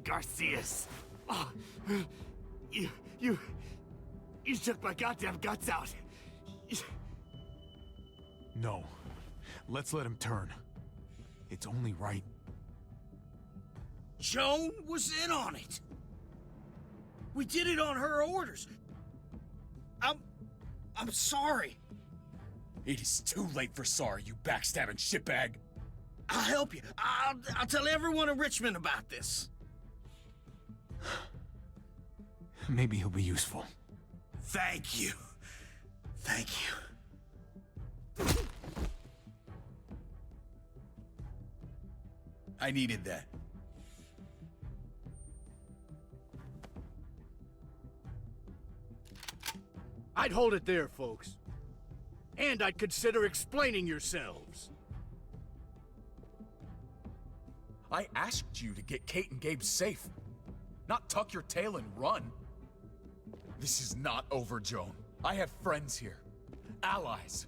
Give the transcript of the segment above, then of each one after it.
Garcias. Oh, you took my goddamn guts out. No. Let's let him turn. It's only right. Joan was in on it. We did it on her orders. I'm sorry. It is too late for sorry, you backstabbing shitbag. I'll help you. I'll tell everyone in Richmond about this. Maybe he'll be useful. Thank you. Thank you. I needed that. I'd hold it there, folks. And I'd consider explaining yourselves. I asked you to get Kate and Gabe safe, not tuck your tail and run. This is not over, Joan. I have friends here. Allies.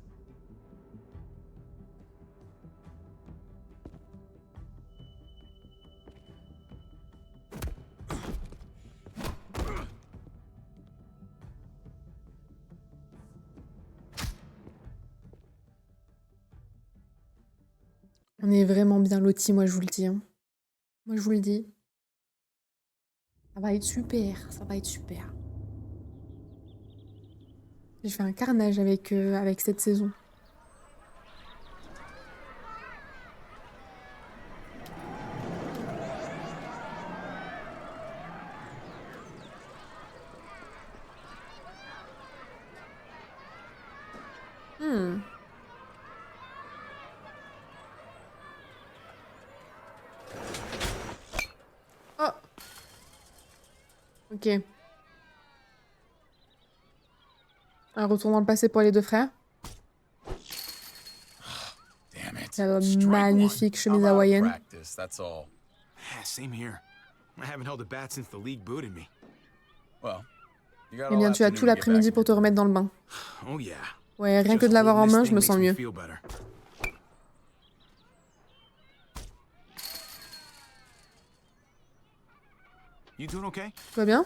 On est vraiment bien lotis, moi je vous le dis. Hein. Moi je vous le dis. Ça va être super, ça va être super. J'ai fait un carnage avec cette saison. Oh. Ok. Un retour dans le passé pour les deux frères. La magnifique chemise hawaïenne. Same here. I haven't held a bat since the league booted me. Eh bien, tu as tout l'après-midi pour te remettre dans le bain. Oh yeah. Ouais, rien que de l'avoir en main, je me sens mieux. You doing okay? Tu vas bien?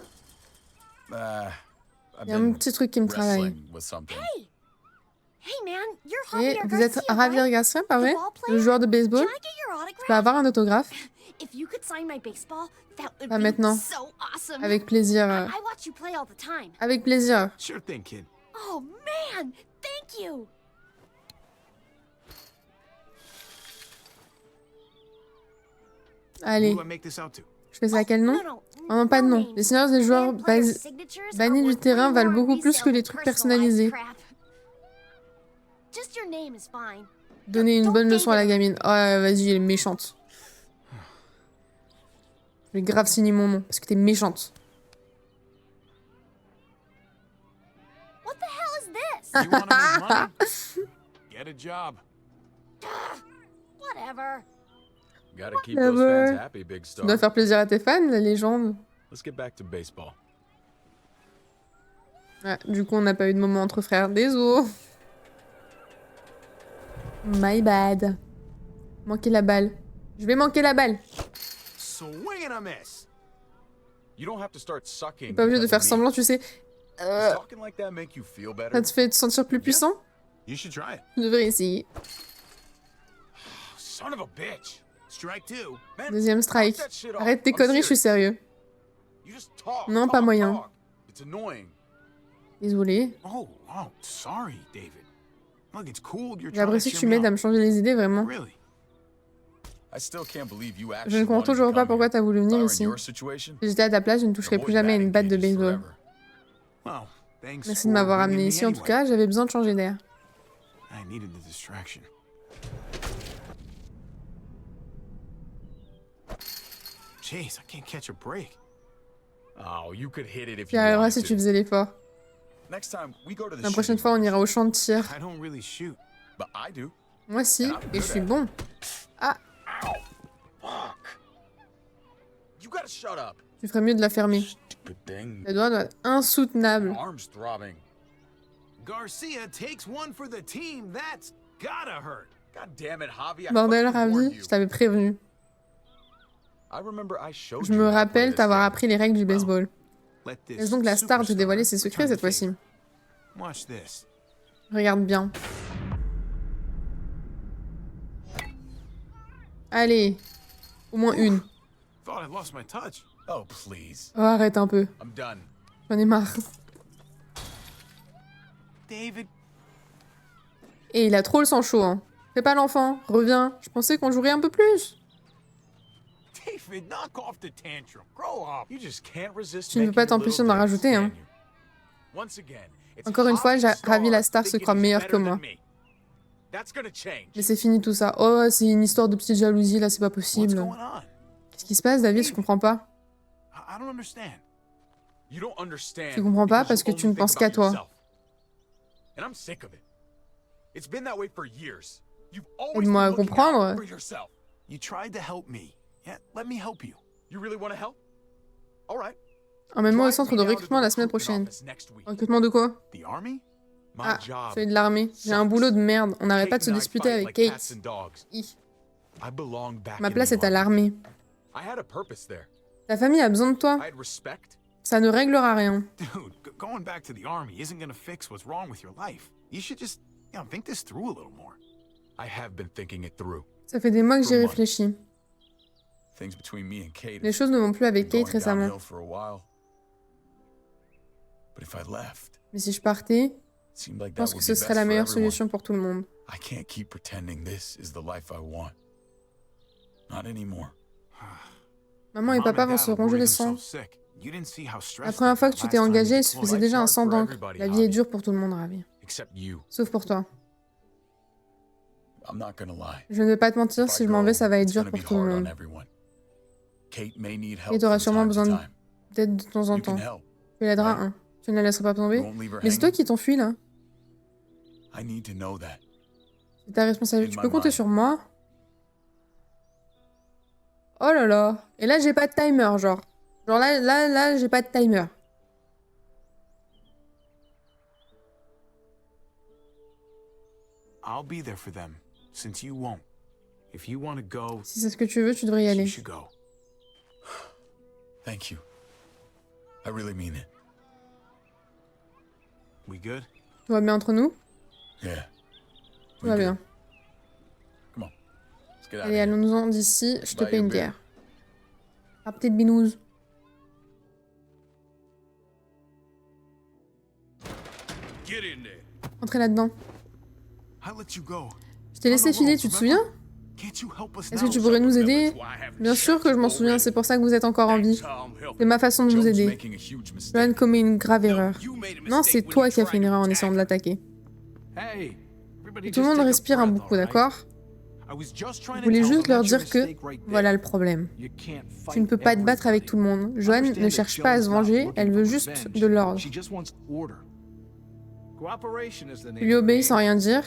Il y a un petit truc qui me travaille. Et vous êtes Javier Garcia, pas vrai? Le joueur de baseball? Je peux avoir un autographe? Pas maintenant. Avec plaisir. Avec plaisir. Sure thing, kid. Oh man, thank you. Allez. Who do I make this out to? Je fais ça à quel nom? Oh non, pas de nom. Les signatures des joueurs bannis du terrain valent beaucoup plus que les trucs personnalisés. Donner une bonne leçon à la gamine. Oh, vas-y, elle est méchante. Je vais grave signer mon nom, parce que t'es méchante. You wanna make money? Get a job. Whatever. Gotta keep those fans happy, big Tu star. dois faire plaisir à tes fans, la légende. Let's get back to baseball. Ouais, du coup, on n'a pas eu de moment entre frères. Désolé. My bad. Manquer la balle. Je vais manquer la balle. Swing and a miss. You don't have to start sucking. T'es pas obligé de faire because of me. semblant, tu sais. Does talking like that make you feel better? Ça te fait te sentir plus puissant? You should try it. Je devrais essayer. Son of a bitch. Strike two. Man, Deuxième strike. knock that shit off. Arrête tes I'm conneries, je suis serious. sérieux. You just talk, Non, talk, pas moyen. talk. It's annoying. Désolé. Oh, sorry, David. Look, it's cool. You're trying to J'apprécie que cheer tu me m'aides à up. me changer les idées, vraiment. Really? I still can't believe you Je actually ne comprends wanted to toujours pas come pourquoi here. t'as voulu If I venir were in ici. your situation, Si j'étais à ta place, je ne toucherais plus avoid jamais à une batte de batting cages baseball. forever. Well, thanks Merci de for m'avoir bringing amené me ici, en tout anyway. cas. J'avais besoin de changer d'air. I needed the distraction. Jeez, I can't catch a break. Oh, you could hit it if Tu you arriveras wanted si tu to. faisais l'effort. Next time we go to the La prochaine shooting fois, on range. ira au champ de tir. I don't really shoot. But I do. Moi, si. Et je suis bon. Ah, Fuck. You gotta shut up. tu ferais mieux de la fermer. Stupid thing. Le doigt doit être insoutenable. Arms throbbing. Garcia takes one for the team. That's gotta hurt. God damn it, Javi. I Bordel, fucking warned Ravi, you. je t'avais prévenu. Je me rappelle t'avoir appris les règles du baseball. Laisse donc la star te dévoiler ses secrets cette fois-ci. Watch this. Regarde bien. Allez. Au moins une. Thought I lost my touch. Oh, please. Oh, arrête un peu. I'm done. J'en ai marre. David. Et il a trop le sang chaud, hein. Fais pas l'enfant. Reviens. Je pensais qu'on jouerait un peu plus. David, knock off the tantrum. Grow up. You just can't resist. Tu ne peux pas t'empêcher d'en rajouter, hein. Encore une fois, Ravi la star se croit meilleure que moi. Mais c'est fini tout ça. Oh, c'est une histoire de petite jalousie, là, c'est pas possible. Qu'est-ce qui se passe, David? Je comprends pas. Tu comprends pas parce que tu ne penses qu'à toi. Aide-moi à comprendre. You tried to help me. Yeah, let me help you. You really want to help? All right. Emmène-moi au centre de recrutement la semaine prochaine. Recrutement de quoi? The army? My Ah, job. celui de l'armée. J'ai un boulot de merde. On n'arrête pas de se disputer avec Kate. Hi. I belong back Ma in place the est à army. l'armée. I had a purpose there. Ta famille a besoin de toi. I had respect. Ça ne réglera rien. Dude, going back to the army isn't gonna fix what's wrong with your life. You should just, think this through a little more. I have been thinking it through. Ça fait des mois que j'y réfléchis. Things between me and Kate Les choses ne vont plus avec been Kate going récemment. downhill for a while. But if I left, Mais si je partais, it seemed like je that pense would que be ce best serait la for meilleure everyone. solution pour tout le monde. I can't keep pretending this is the life I want. Not anymore. Maman et papa vont se ronger les sangs. La première fois que tu t'es engagé, il se faisait déjà un sang d'encre. La vie est dure pour tout le monde, Ravi. Except you. Sauf pour toi. I'm not gonna lie. Je ne vais pas te mentir, si je m'en vais, ça va être It's dur gonna pour be tout le hard on monde. everyone. Kate may need help Kate aura from sûrement time to besoin time. d'aide de temps en You can temps. help. Tu l'aideras, hein. Tu ne la laisseras pas tomber. You won't leave her Mais c'est toi hanging. qui t'enfuis, là. I need to know that. C'est ta responsabilité. In Tu peux my compter mind. sur moi. Oh là là. Et là, j'ai pas de timer, genre. Genre là, j'ai pas de timer. I'll be there for them, since you won't. If you want to go, Si c'est ce que tu veux, tu devrais y aller. you should go. Thank you. I really mean it. We good? Tout va bien entre nous? Yeah. Tout va bien. Come on. Let's get out of Allez, here. allons-nous-en d'ici. Je te Buy paye you une a beer. bière. Ah, petite binouze. Get in there. Entrez là-dedans. I let you go. Je t'ai laissé filer, tu te souviens? Can't you help us Est-ce que now? tu pourrais nous aider? Bien sûr que je m'en souviens, c'est pour ça que vous êtes encore en vie. C'est ma façon de vous Jones aider. making a huge mistake. Johan commet une grave erreur. Non, c'est toi qui as fait une erreur en essayant de l'attaquer. Hey, everybody Et tout le just monde take a respire un breath, bon coup, all right? d'accord? Je Je voulais juste leur dire que voilà le problème. Tu ne peux pas te battre avec tout le monde. Johan ne cherche pas à se venger, elle veut juste de l'ordre. Tu lui obéis sans rien dire.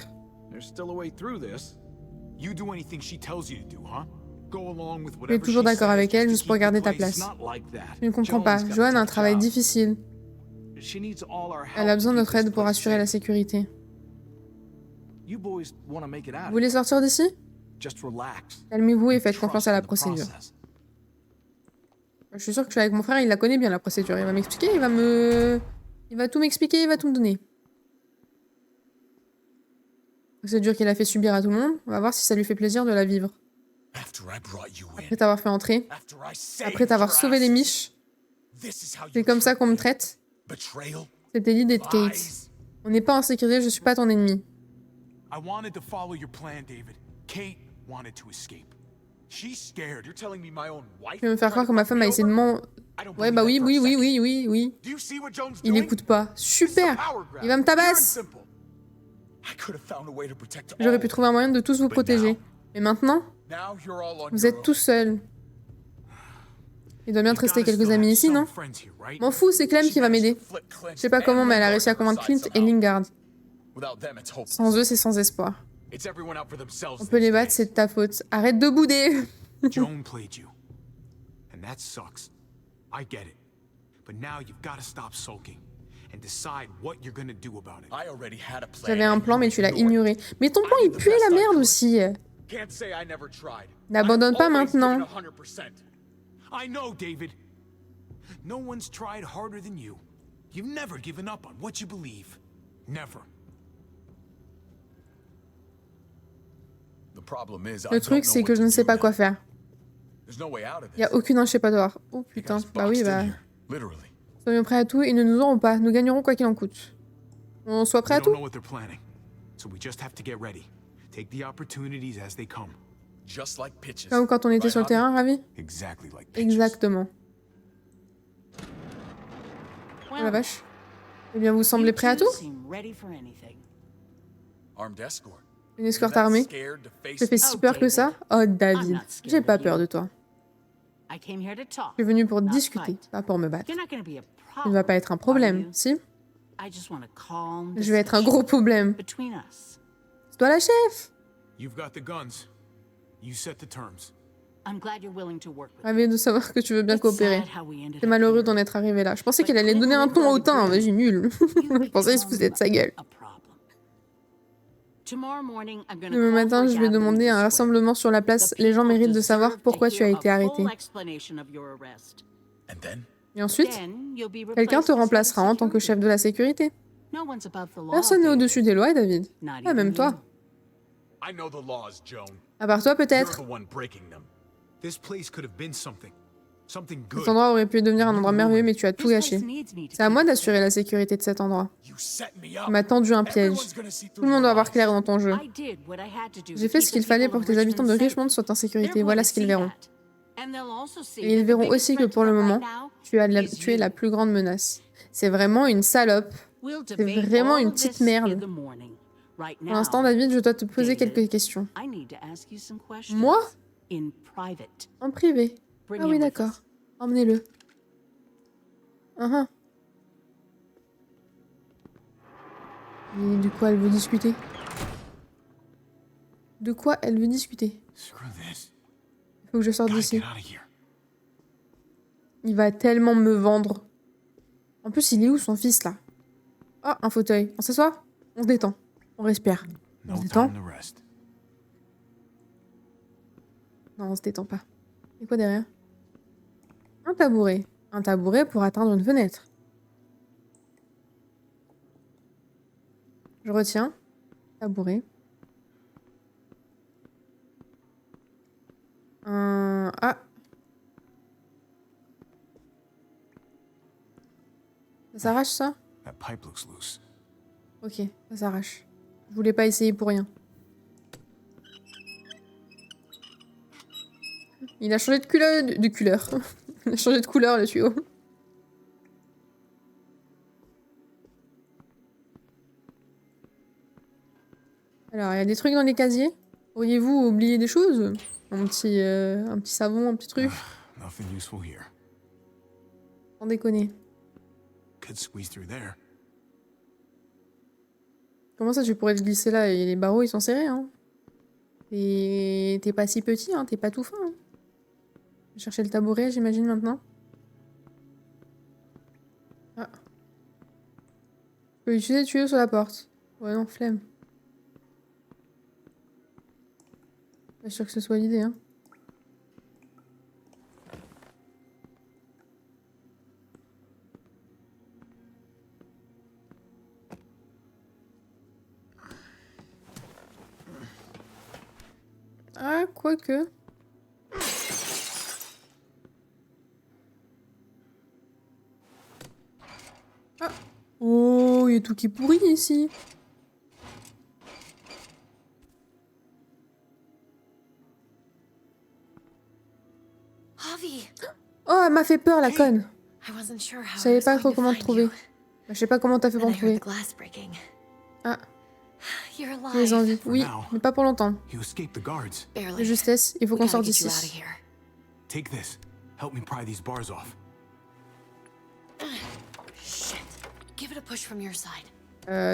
You do anything she tells you to do, huh? Go along with Tu es whatever toujours she d'accord says avec elle just juste to pour keep garder the ta place. place. Tu ne comprends pas. Johan a un travail difficile. Elle a besoin de notre aide pour assurer la sécurité. Vous voulez sortir d'ici? Calmez-vous et faites confiance à la procédure. Je suis sûr que je suis avec mon frère, il la connaît bien la procédure. Il va m'expliquer, il va tout m'expliquer, il va tout me donner. Procédure qu'il a fait subir à tout le monde. On va voir si ça lui fait plaisir de la vivre. After I brought you in, Après t'avoir fait entrer, after I saved après t'avoir your sauvé les asses, miches, this is how you c'est comme ça qu'on me treat traite. me. Betrayal, C'était l'idée de Kate. lies. On n'est pas en sécurité, je suis pas ton ennemi. I wanted to follow your plan, David. Kate wanted to escape. She's scared. You're telling me my own wife Tu veux me faire croire que ma femme a essayé de m'en... Ouais, bah oui. Do you see what Jones Il doing? écoute pas. Super! Il va me tabasser! I could have found a way to protect all J'aurais pu of trouver un moyen de tous vous protéger. Mais maintenant, you. Now you're all on vous your êtes tout seul. Il doit bien te You rester gotta quelques still amis have ici, some non? friends here, right? M'en fous, c'est Clem qui va m'aider. Je sais pas comment, mais elle a réussi à convaincre Clint et Lingard. Without them, it's hopeless. Sans eux, c'est sans espoir. It's everyone out for themselves On peut les these battre, days. c'est de ta faute. Arrête de bouder! Joan played you. And that sucks. I get it. But now you've got to stop sulking and decide what you're gonna do about it. I already had a plan. J'avais un and plan, you mais tu l'as ignored ignoré. it. Mais ton plan, il puait la merde aussi. Can't say I never tried. N'abandonne I've pas always maintenant. given 100%. I know, David. No one's tried harder than you. You've never given up on what you believe. Never. The problem is, Le truc, c'est que je ne sais pas quoi faire. There's no way out of Il y a this. aucune échappatoire. Oh putain. Guys Bah oui, boxed in bah. here, literally. Soyons prêts à tout et ne nous aurons pas. Nous gagnerons quoi qu'il en coûte. On soit prêts We à don't tout? know what they're planning, so we just have to get ready. Take the opportunities as they come. Just like pitches. Comme quand on était Right, sur le Javi? terrain, Ravi? Exactly like pitches. Exactement. Oh la vache. Eh bien, vous semblez prêts à tout? Armed escort. Une escorte You're that armée? scared to face Ça fait si peur que ça? Oh, David. J'ai pas peur de toi. Je suis venu pour discuter, pas pour me battre. Tu ne vas pas être un problème, si? Je vais être un gros problème. C'est toi la chef! You've got the guns. You set the terms. Ravi de savoir que tu veux bien coopérer. C'est malheureux d'en être arrivé là. Je pensais qu'elle allait donner un ton hautain, mais j'ai nul. Je pensais qu'il se foutait de sa gueule. Demain matin, je vais demander un rassemblement sur la place. Les gens méritent de savoir pourquoi tu as été arrêté. And then? Et ensuite, quelqu'un te remplacera en tant que chef de la sécurité. Personne n'est au-dessus des lois, David. Pas même toi. I know the laws, Joan. À part toi, You're peut-être. the one breaking them. This place could have been something. Something good. Cet endroit aurait pu devenir un endroit merveilleux, mais tu as tout gâché. C'est à moi d'assurer la sécurité de cet endroit. You set me up. Tu m'as tendu un piège. Everyone's gonna see Tout through le monde doit your voir eyes. clair dans ton jeu. J'ai fait ce qu'il fallait pour que les habitants de Richmond soient en sécurité. Voilà ce qu'ils verront. Et ils verront aussi que pour le moment, tu es la plus grande menace. C'est vraiment une salope. C'est vraiment une petite merde. Pour l'instant, David, je dois te poser quelques questions. Moi? En privé. Ah oui, d'accord. Emmenez-le. Et de quoi elle veut discuter? De quoi elle veut discuter? Screw this. Il faut que je sorte Gotta d'ici. get out of here. Il va tellement me vendre. En plus, il est où son fils là? Ah, un fauteuil. On s'assoit? On se détend. On respire. On No se détend? time to rest. Non, on se détend pas. Et quoi derrière? Un tabouret. Un tabouret pour atteindre une fenêtre. Je retiens. Tabouret. Ah. Ça s'arrache ça? That pipe looks loose. Ok, ça s'arrache. Je voulais pas essayer pour rien. Il a changé de couleur. Il a changé de couleur le tuyau. Alors, il y a des trucs dans les casiers. Auriez-vous oublié des choses? Un petit savon, un petit truc. Nothing useful here. Sans déconner. Could squeeze through there. Comment ça, tu pourrais te glisser là? Et les barreaux, ils sont serrés, hein. Et t'es pas si petit, hein. T'es pas tout fin, hein. Je vais chercher le tabouret, j'imagine, maintenant. Ah. Je peux utiliser le tuyau sur la porte. Ouais, non, flemme. Pas sûr que ce soit l'idée, hein. Ah, quoique. Ah. Oh, il y a tout qui pourrit ici. Javi, Oh, elle m'a fait peur, la conne. I wasn't sure how Je I savais was pas going trop to comment te find trouver. you. Bah, je sais pas comment t'as fait Then pour I me heard trouver. the glass breaking. Ah, You're les alive. envies. Oui, mais pas pour longtemps. You escaped the guards. De Barely. justesse, il faut We qu'on gotta sorte get you d'ici. out of here. Take this. Help me pry these bars off. Shit. Give it a push from your side.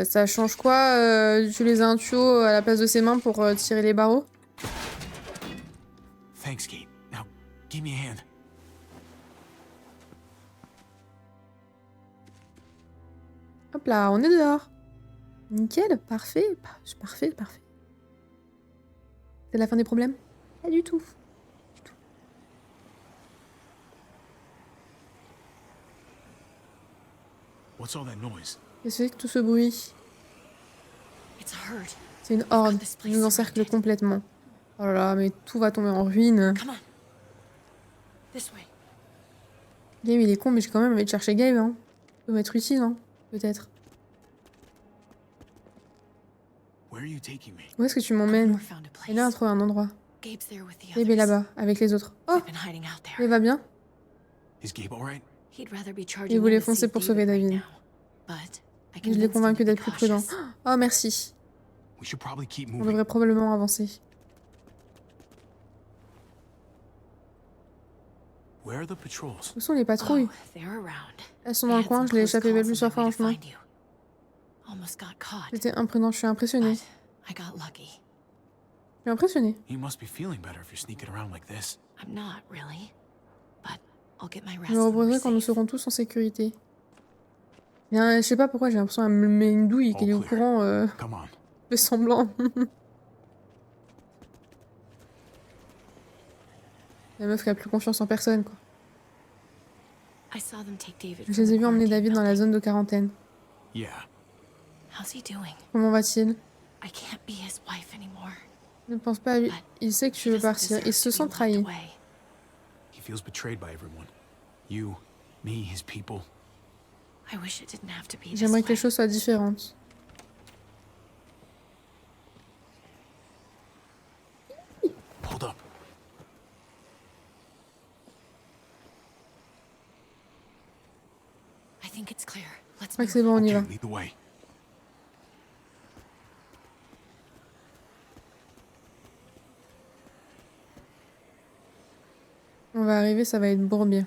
Ça change quoi d'utiliser un tuyau à la place de ses mains pour tirer les barreaux? Thanks, Kate. Now, give me a hand. Hop là, on est dehors. Nickel, parfait. Parfait, parfait. C'est la fin des problèmes? Pas du tout. What's all that noise? Qu'est-ce que c'est que tout ce bruit? It's a herd. C'est une horde. Ils nous encerclent complètement. Oh là là, mais tout va tomber en ruine. Come on. This way. Gabe, il est con, mais j'ai quand même envie de chercher Gabe, hein. Ça peut m'être utile, hein. Peut-être. Where are you taking me? Où est-ce que tu m'emmènes? Eleanor found a place. Elle a trouvé un endroit. Gabe's there with the Gabe est others. là-bas, avec les autres. Oh! They've been hiding out there. Il va bien? Is Gabe alright? He'd rather be charging Il voulait in to foncer save pour sauver right David. now. But I Je l'ai convinced him convaincu to be d'être plus prudent. cautious. Oh, merci. We should probably keep On moving. devrait probablement avancer. Where are the patrols? Où sont les patrouilles? Oh, they're around. Elles sont dans le coin, je l'ai échappé belle plusieurs fois en chemin. Almost got caught. J'étais imprudent, je suis impressionnée. But I got lucky. Je suis impressionnée. You must be feeling better if you're sneaking around like this. I'm not really. But I'll get my rest. Je me when we're reposerai quand nous safe. serons tous en sécurité. Je sais pas pourquoi j'ai l'impression qu'elle me met une douille et qu'elle est au courant Come on. de semblant. La meuf qui a plus confiance en personne, quoi. I saw them take David Je from les ai the vus emmener quarantine David dans la building. zone de quarantaine. Yeah. How's he doing? Comment va-t-il? I can't be his wife anymore. Ne pense pas à lui. Il sait que tu veux He doesn't partir. deserve Il se to be sent locked trahi. away. He feels betrayed by everyone. You, me, his people. I wish it didn't have to be this J'aimerais que les way. choses soient différentes. Hold up. I think it's clear. Let's Je crois move. que c'est bon, on y va. Okay, lead the way. On va arriver, ça va être bourbier.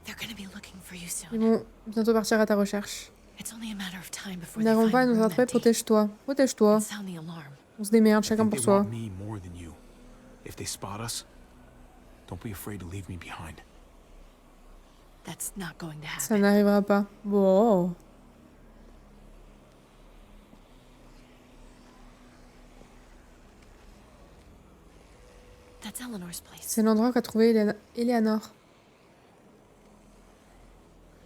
They're gonna be looking for you Ils soon. vont bientôt partir à ta recherche. It's only a matter of time before Ils they n'arrivent find pas à the nous room attraper, empty protège-toi. Protège-toi. and sound the alarm. On se démerde, I chacun think pour they soi. want me more than you. If they spot us, don't be afraid to leave me behind. That's not going to Ça happen. n'arrivera pas. Bon. That's Eleanor's place. C'est l'endroit qu'a trouvé Eleanor.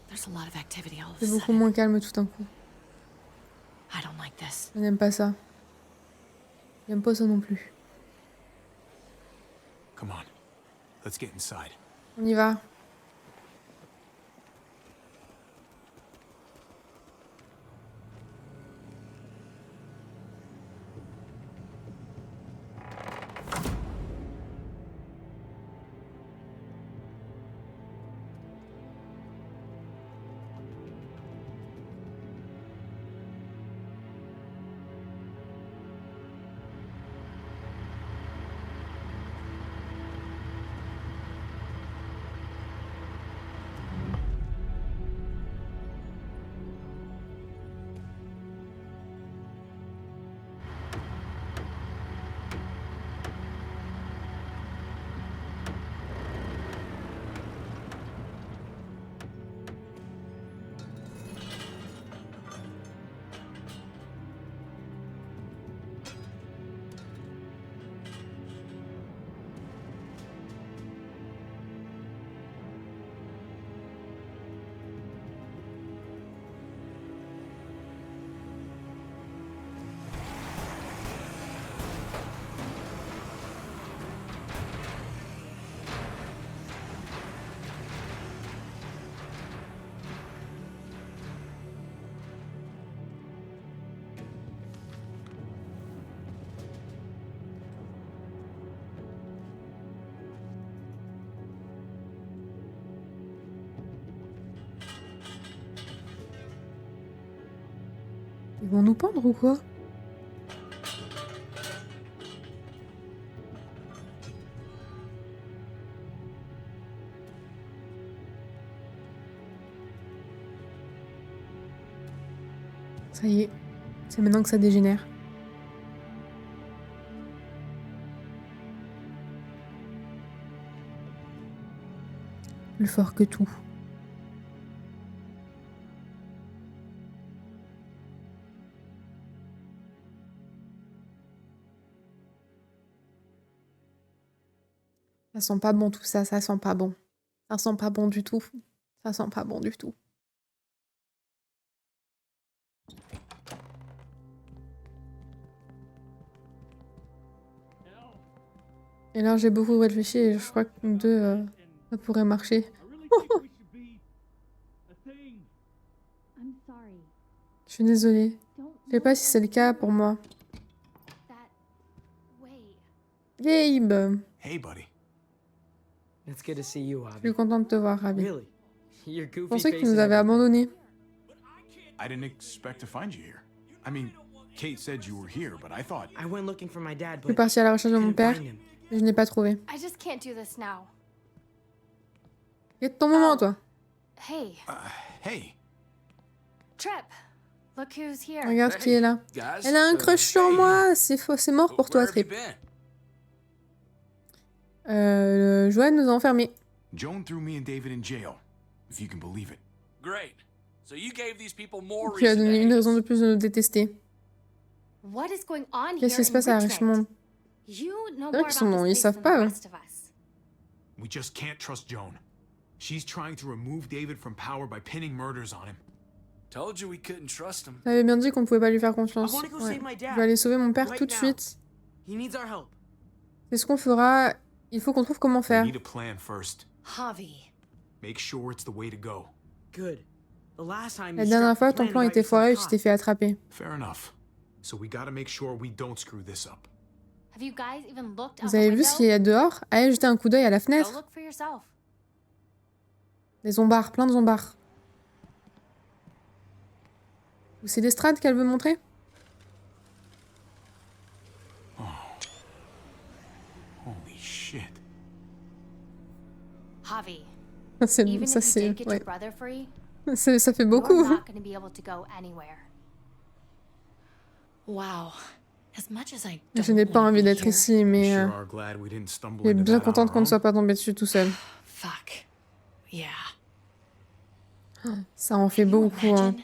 There's a lot of activity all of a C'est beaucoup sudden. moins calme tout d'un coup. I don't like this. Je n'aime pas ça. J'aime pas ça non plus. Come on. Let's get inside. On y va. Ils vont nous pendre ou quoi? Ça y est, c'est maintenant que ça dégénère. Plus fort que tout. Ça sent pas bon tout ça, ça sent pas bon. Ça sent pas bon du tout. Ça sent pas bon du tout. Et là, j'ai beaucoup réfléchi et je crois que nous deux, ça pourrait marcher. Je suis désolée. Je sais pas si c'est le cas pour moi. Gabe! Hey, buddy. It's good to see you, Je Abby. suis contente de te voir, Abby. Really? Your Je goofy pensais que tu face nous and avais everything. abandonnés. I didn't expect to find you here. I mean, Kate said you were here, but I thought... I went looking for my dad, Je suis but partie à la recherche de mon couldn't père, find him. mais je n'ai pas trouvé. I just can't do this now. Et ton moment, toi? Hey, Hey. Trip. Look who's here. Regarde qui est là. Guys, Elle a un crush sur moi. C'est faux, c'est mort pour toi, where have you Trip. been? Joanne nous a enfermés. Joan threw me and David in jail, if you can believe it. Great. So you gave these people more Tu as reason to donné hate une us. raison de plus de nous détester. What is going on Qu'est-ce qui here se in passe à Richmond? Richmond? You know C'est vrai more qu'ils sont about non, this ils place savent than pas, the eux. rest of us. We just can't trust Joan. She's trying to remove David from power by pinning murders on him. Told you we couldn't trust him. J'avais bien dit qu'on pouvait pas lui faire confiance. I wanna go Ouais. save my dad. Je vais aller sauver mon père Right tout de now. suite. He needs our help. C'est ce qu'on fera. Il faut qu'on trouve comment We faire. need a plan first. Javi. Make sure it's the way to go. Good. The last time La you dernière struck fois, the ton plan plan and got était yourself foiré et tu caught. t'es fait attraper. Fair enough. So we gotta make sure we don't screw this up. Have you guys even looked out Vous the avez vu window? ce qu'il y a dehors? Allez jeter un coup d'œil à la Go fenêtre. look for yourself. Des zombards, plein de zombards. Ou c'est l'estrade qu'elle veut montrer? Holy shit. Javi, Ça c'est... even Ça, if you c'est... did get Ouais. your brother free, Ça fait you're beaucoup. not going to be able to go anywhere. Wow. As much as I Je don't n'ai pas wanna envie be d'être here, ici, We mais... sure are glad we didn't stumble je suis into bien that on contente our qu'on ne own. soit pas tombé dessus tout seul. Fuck. Yeah. Ça en fait Can you beaucoup, hein. imagine?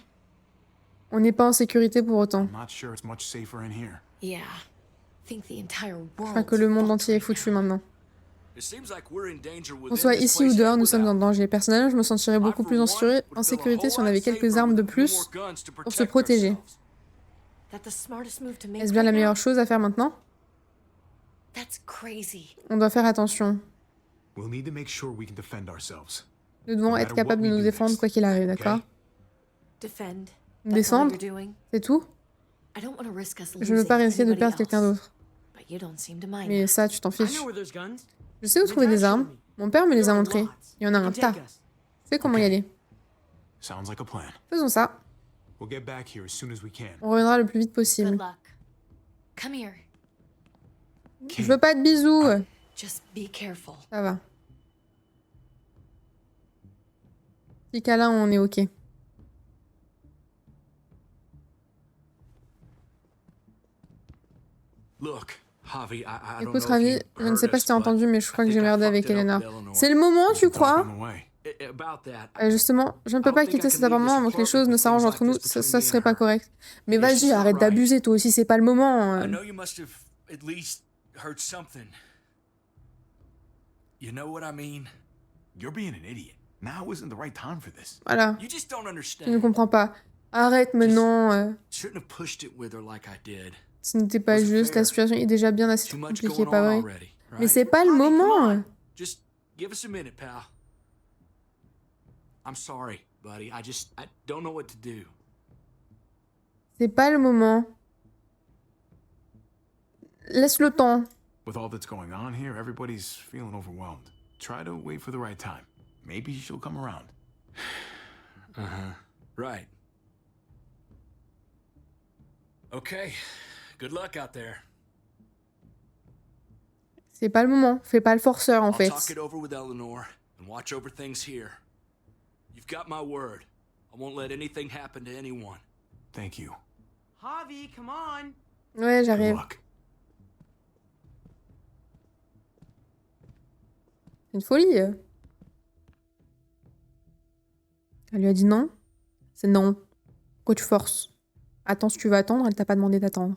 On n'est pas en sécurité pour autant. I'm not sure it's much safer in here. Yeah. Think the entire Je world. crois que le monde entier est foutu maintenant. It seems like we're in danger Qu'on within soit this ici ou place dehors, and nous sommes en without. danger. Personnellement, je me sentirais beaucoup I, plus for en, one, would en feel a sécurité si on whole avait lot quelques safer armes de with a few plus more guns to pour se protect protéger. ourselves. That the smartest move to make Est-ce bien la right meilleure now? chose à faire maintenant? That's crazy. On doit faire attention. We'll need to make sure we can defend ourselves. Nous devons être capables de nous défendre quoi qu'il arrive, d'accord? Defend. Nous That's all défendre, you're doing. c'est tout? I don't want to risk us Je ne veux pas losing risquer de anybody perdre quelqu'un else. d'autre. But you don't seem to mind Mais that. ça, tu t'en I fiches. know where there's guns. Je sais où trouver des armes. Mon père me les a montrées. Il y en a un tas. Take us. Je sais comment y aller. Sounds like a plan. Faisons ça. We'll get back here as soon as we can. On reviendra le plus vite Good possible. luck. Come here. Je veux pas de bisous. Just be careful. Ça va. Petit câlin, on est ok. Look, Javi, I don't Écoute, know if Ravi, you je ne heard sais pas si us, t'as but entendu, mais je crois I que j'ai think I merdé avec fucked it up Elena. with Eleanor. C'est le moment, tu Talk crois? on the way. About that, Justement, je ne peux I pas don't think quitter I cet can leave appartement this avant que les apartment choses ne with s'arrangent things entre nous. like this Ça between me serait and pas her. correct. Mais It's vas-y, just not arrête right. d'abuser, toi aussi, c'est pas le moment. I know you must have at least heard something. You know what I mean? You're being an idiot. Now isn't the right time for this. Voilà, You just don't tu ne understand. comprends pas. Arrête maintenant. Shouldn't have pushed it with her like I did. Ce n'était pas Wasn't juste, la fair. situation est déjà bien assez Too much compliquée, going pas on vrai? already. Mais Right? c'est pas le Javi, come moment. on. Just give us a minute, pal. I'm sorry, buddy. I don't know what to do. C'est pas le moment. Laisse le temps. With all that's going on here, everybody's feeling overwhelmed. Try to wait for the right time. Maybe she'll come around. Right. Okay. Good luck out there. C'est pas le moment. Fais pas le forceur, en I'll fait. talk it over with Eleanor and watch over things here. You've got my word. I won't let anything happen to anyone. Thank you. Javi, come on. Ouais, Good j'arrive. luck. C'est une folie. Elle lui a dit non. C'est non. Pourquoi tu forces? Attends si tu veux attendre, elle t'a pas demandé d'attendre.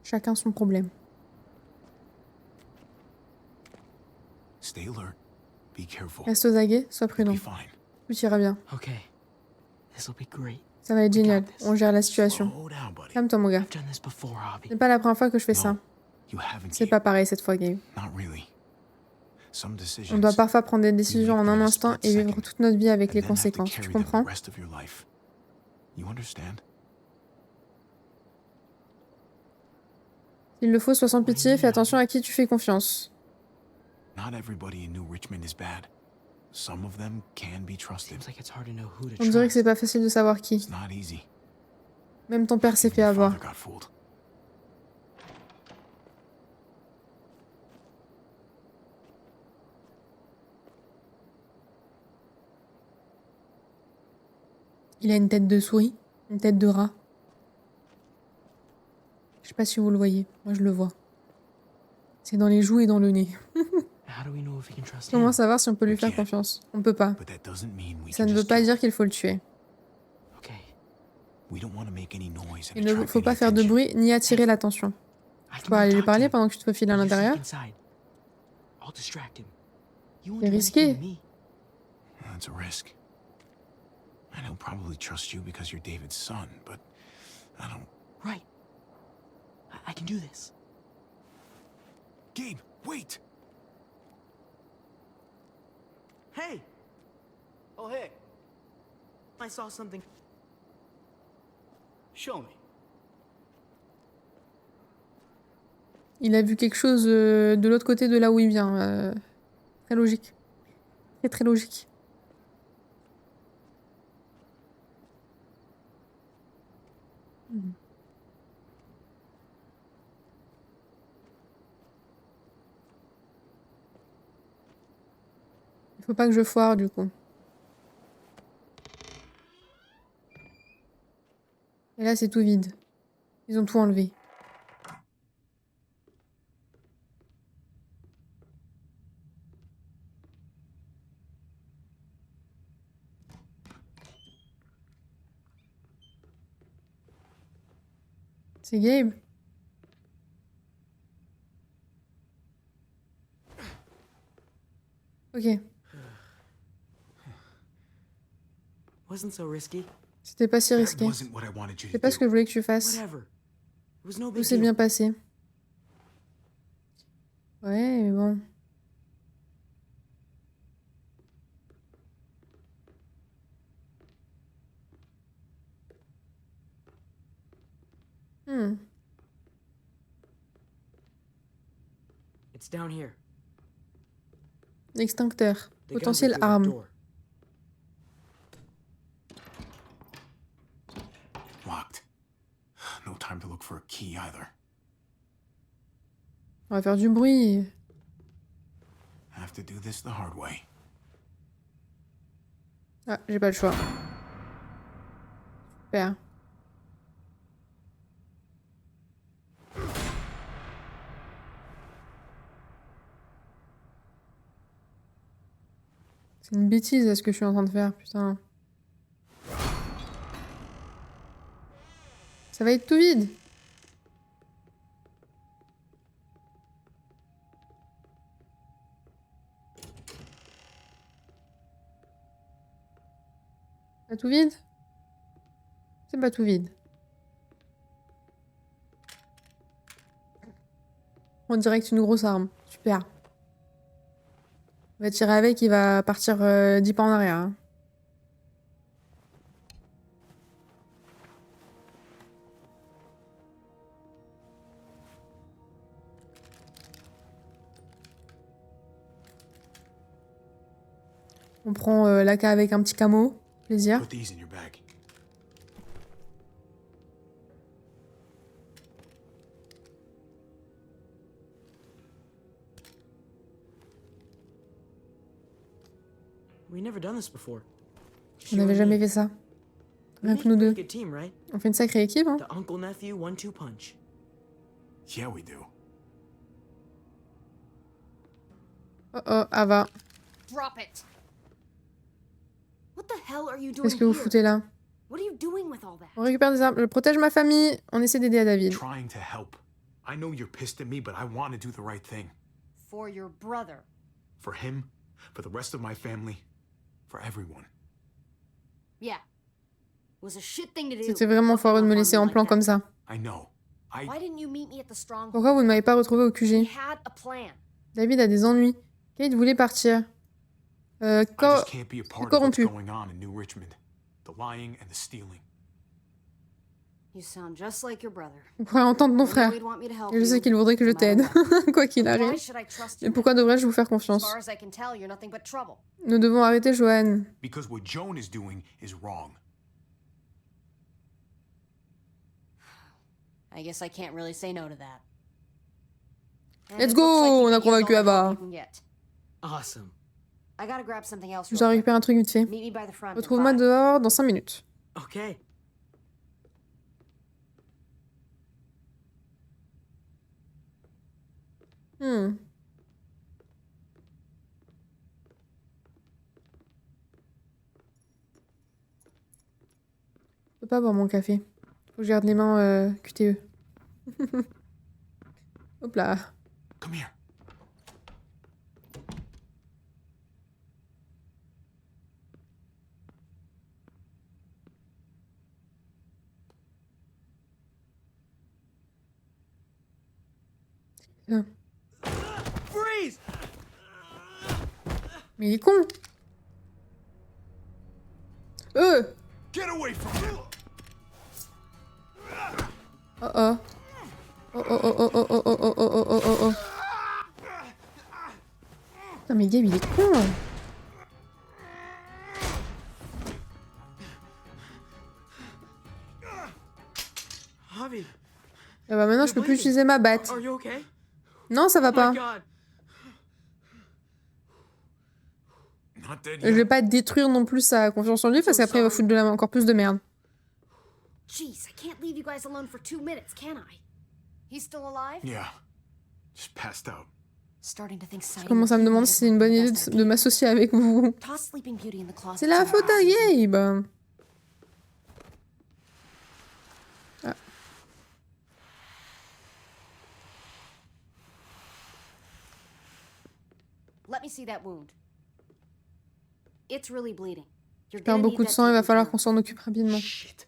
Chacun son problème. Stay alert. Be careful. Reste aux aguets, sois prudent. Be fine. Tout ira bien. Okay. This'll be great. Ça va être génial. On gère la situation. Slow down, buddy. Calme-toi, mon gars. I've done this before, Ce Javi. n'est pas la première fois que je fais ça. You haven't. C'est Gabe. pas pareil cette fois, Gabe. Not really. Some decisions. On doit parfois prendre des décisions en un in a instant split et vivre second, toute notre vie avec and les then have to conséquences. carry Tu them comprends? the rest of your life. You understand? S'il le faut, sois sans pitié, fais attention à qui tu fais confiance. Not everybody in New Richmond is bad. Some of them can be trusted. Seems like it's hard to know who to On dirait que c'est trust. pas facile de savoir qui. It's not easy. Même ton père s'est fait Your avoir. father got fooled. Il a une tête de souris, une tête de rat. Je sais pas si vous le voyez, moi je le vois. C'est dans les joues et dans le nez. How do we know if we can trust Comment him? savoir si on peut lui faire confiance? On peut pas. But that doesn't mean we Ça can ne veut just pas kill. dire qu'il faut le tuer. Okay. We don't want to make any noise and Il ne attract faut any pas faire de attention. bruit ni attirer l'attention. I Tu can peux go aller lui talk to parler him. pendant que tu te faufiles à You l'intérieur. sneak inside. I'll distract him. You won't C'est do risqué. anything to me. That's a risk. And he'll probably trust you because you're David's son, but I don't. Right. I can do this. Gabe, wait! Hey! Oh, hey, I saw something. show me. Il a vu quelque chose de l'autre côté de là où il vient. Très logique. Très très logique. Il faut pas que je foire du coup. Et là c'est tout vide. Ils ont tout enlevé. C'est Gabe. Ok. Wasn't so risky. C'était pas si That risqué. wasn't what I wanted you C'est to pas ce que do. je voulais que tu fasses. Whatever. It was no Tout big s'est deal. bien passé. Ouais, mais bon. Hmm. It's down here. Extincteur. They gunned Potentielle it through that arme. door. Locked. No time to look for a key either. On va faire du bruit. Have to do this the hard way. Ah, j'ai pas le choix. Super. C'est une bêtise ce que je suis en train de faire, putain. Ça va être tout vide. Pas tout vide? C'est pas tout vide. On dirait que c'est une grosse arme. Super. On va tirer avec, il va partir 10 pas en arrière. Hein. On prend l'AK avec un petit camo. Plaisir. Put these in your bag. We never done this before. On n'avait jamais fait ça. We Rien make que a nous pretty deux. good team, right? On fait une sacrée équipe, hein? The uncle-nephew 1-2 punch. Yeah, we do. Oh oh, Ava. Drop it. What the hell are you doing Qu'est-ce que vous here? foutez là? What are you doing with all that? On récupère des armes. Je protège ma famille. On essaie d'aider à David. Trying to help. I know you're pissed at me, but I want to do the right thing. For your brother. For him For the rest of my family. For everyone. Yeah. It was a shit thing to do. C'était vraiment foireux de me laisser en plan comme ça. I know. Why didn't you meet me at the stronghold? Pourquoi vous ne m'avez pas retrouvé au We QG? had a plan. David a des ennuis. Kate voulait partir. I just can't be a part of what's corrompu. going on in New Richmond. The lying and the stealing. You sound just like your brother. Vous pourrez entendre ton frère. He'd want me to help Et je sais you, qu'il voudrait que je no matter t'aide, what. quoi qu'il Why arrive. should I trust Mais you? pourquoi devrais-je vous faire As confiance? far as I can tell, you're nothing but trouble. Nous devons arrêter Joanne. Because what Joan is doing is wrong. I guess I can't really say no to that. And Let's it go, looks like you on a think you convaincu know all the Ava. help you can get. Awesome. I gotta grab something else Je real dois quick. récupérer un truc vite fait. Meet me by the front. in Retrouve-moi 5. dehors dans 5 minutes. Okay. Je peux pas boire mon café. Faut que je garde les mains QTE. Hop là. Come here. Tiens. Freeze! Mais il est con. Get away from him! Oh oh. Oh oh oh oh oh oh oh oh oh oh oh oh. Putain mais Gabe il est con. Javi, Ah bah maintenant je peux plus utiliser ma batte. are you okay? Non ça va Oh pas. my God. Not dead Je yet. vais pas détruire non plus sa confiance en lui parce qu'après il va foutre de la encore plus de merde. Jeez, I can't leave you guys alone for 2 minutes, can I? He's still alive? Yeah. Just passed out. Starting to think Je commence à me demander si c'est une bonne idée de m'associer avec vous. Toss Sleeping Beauty in the closet. C'est la faute à Gabe. Ah. Let me see that wound. It's really bleeding. You're Je perds gonna beaucoup need de that sang, il va taken falloir care qu'on of. s'en occupe rapidement. Shit.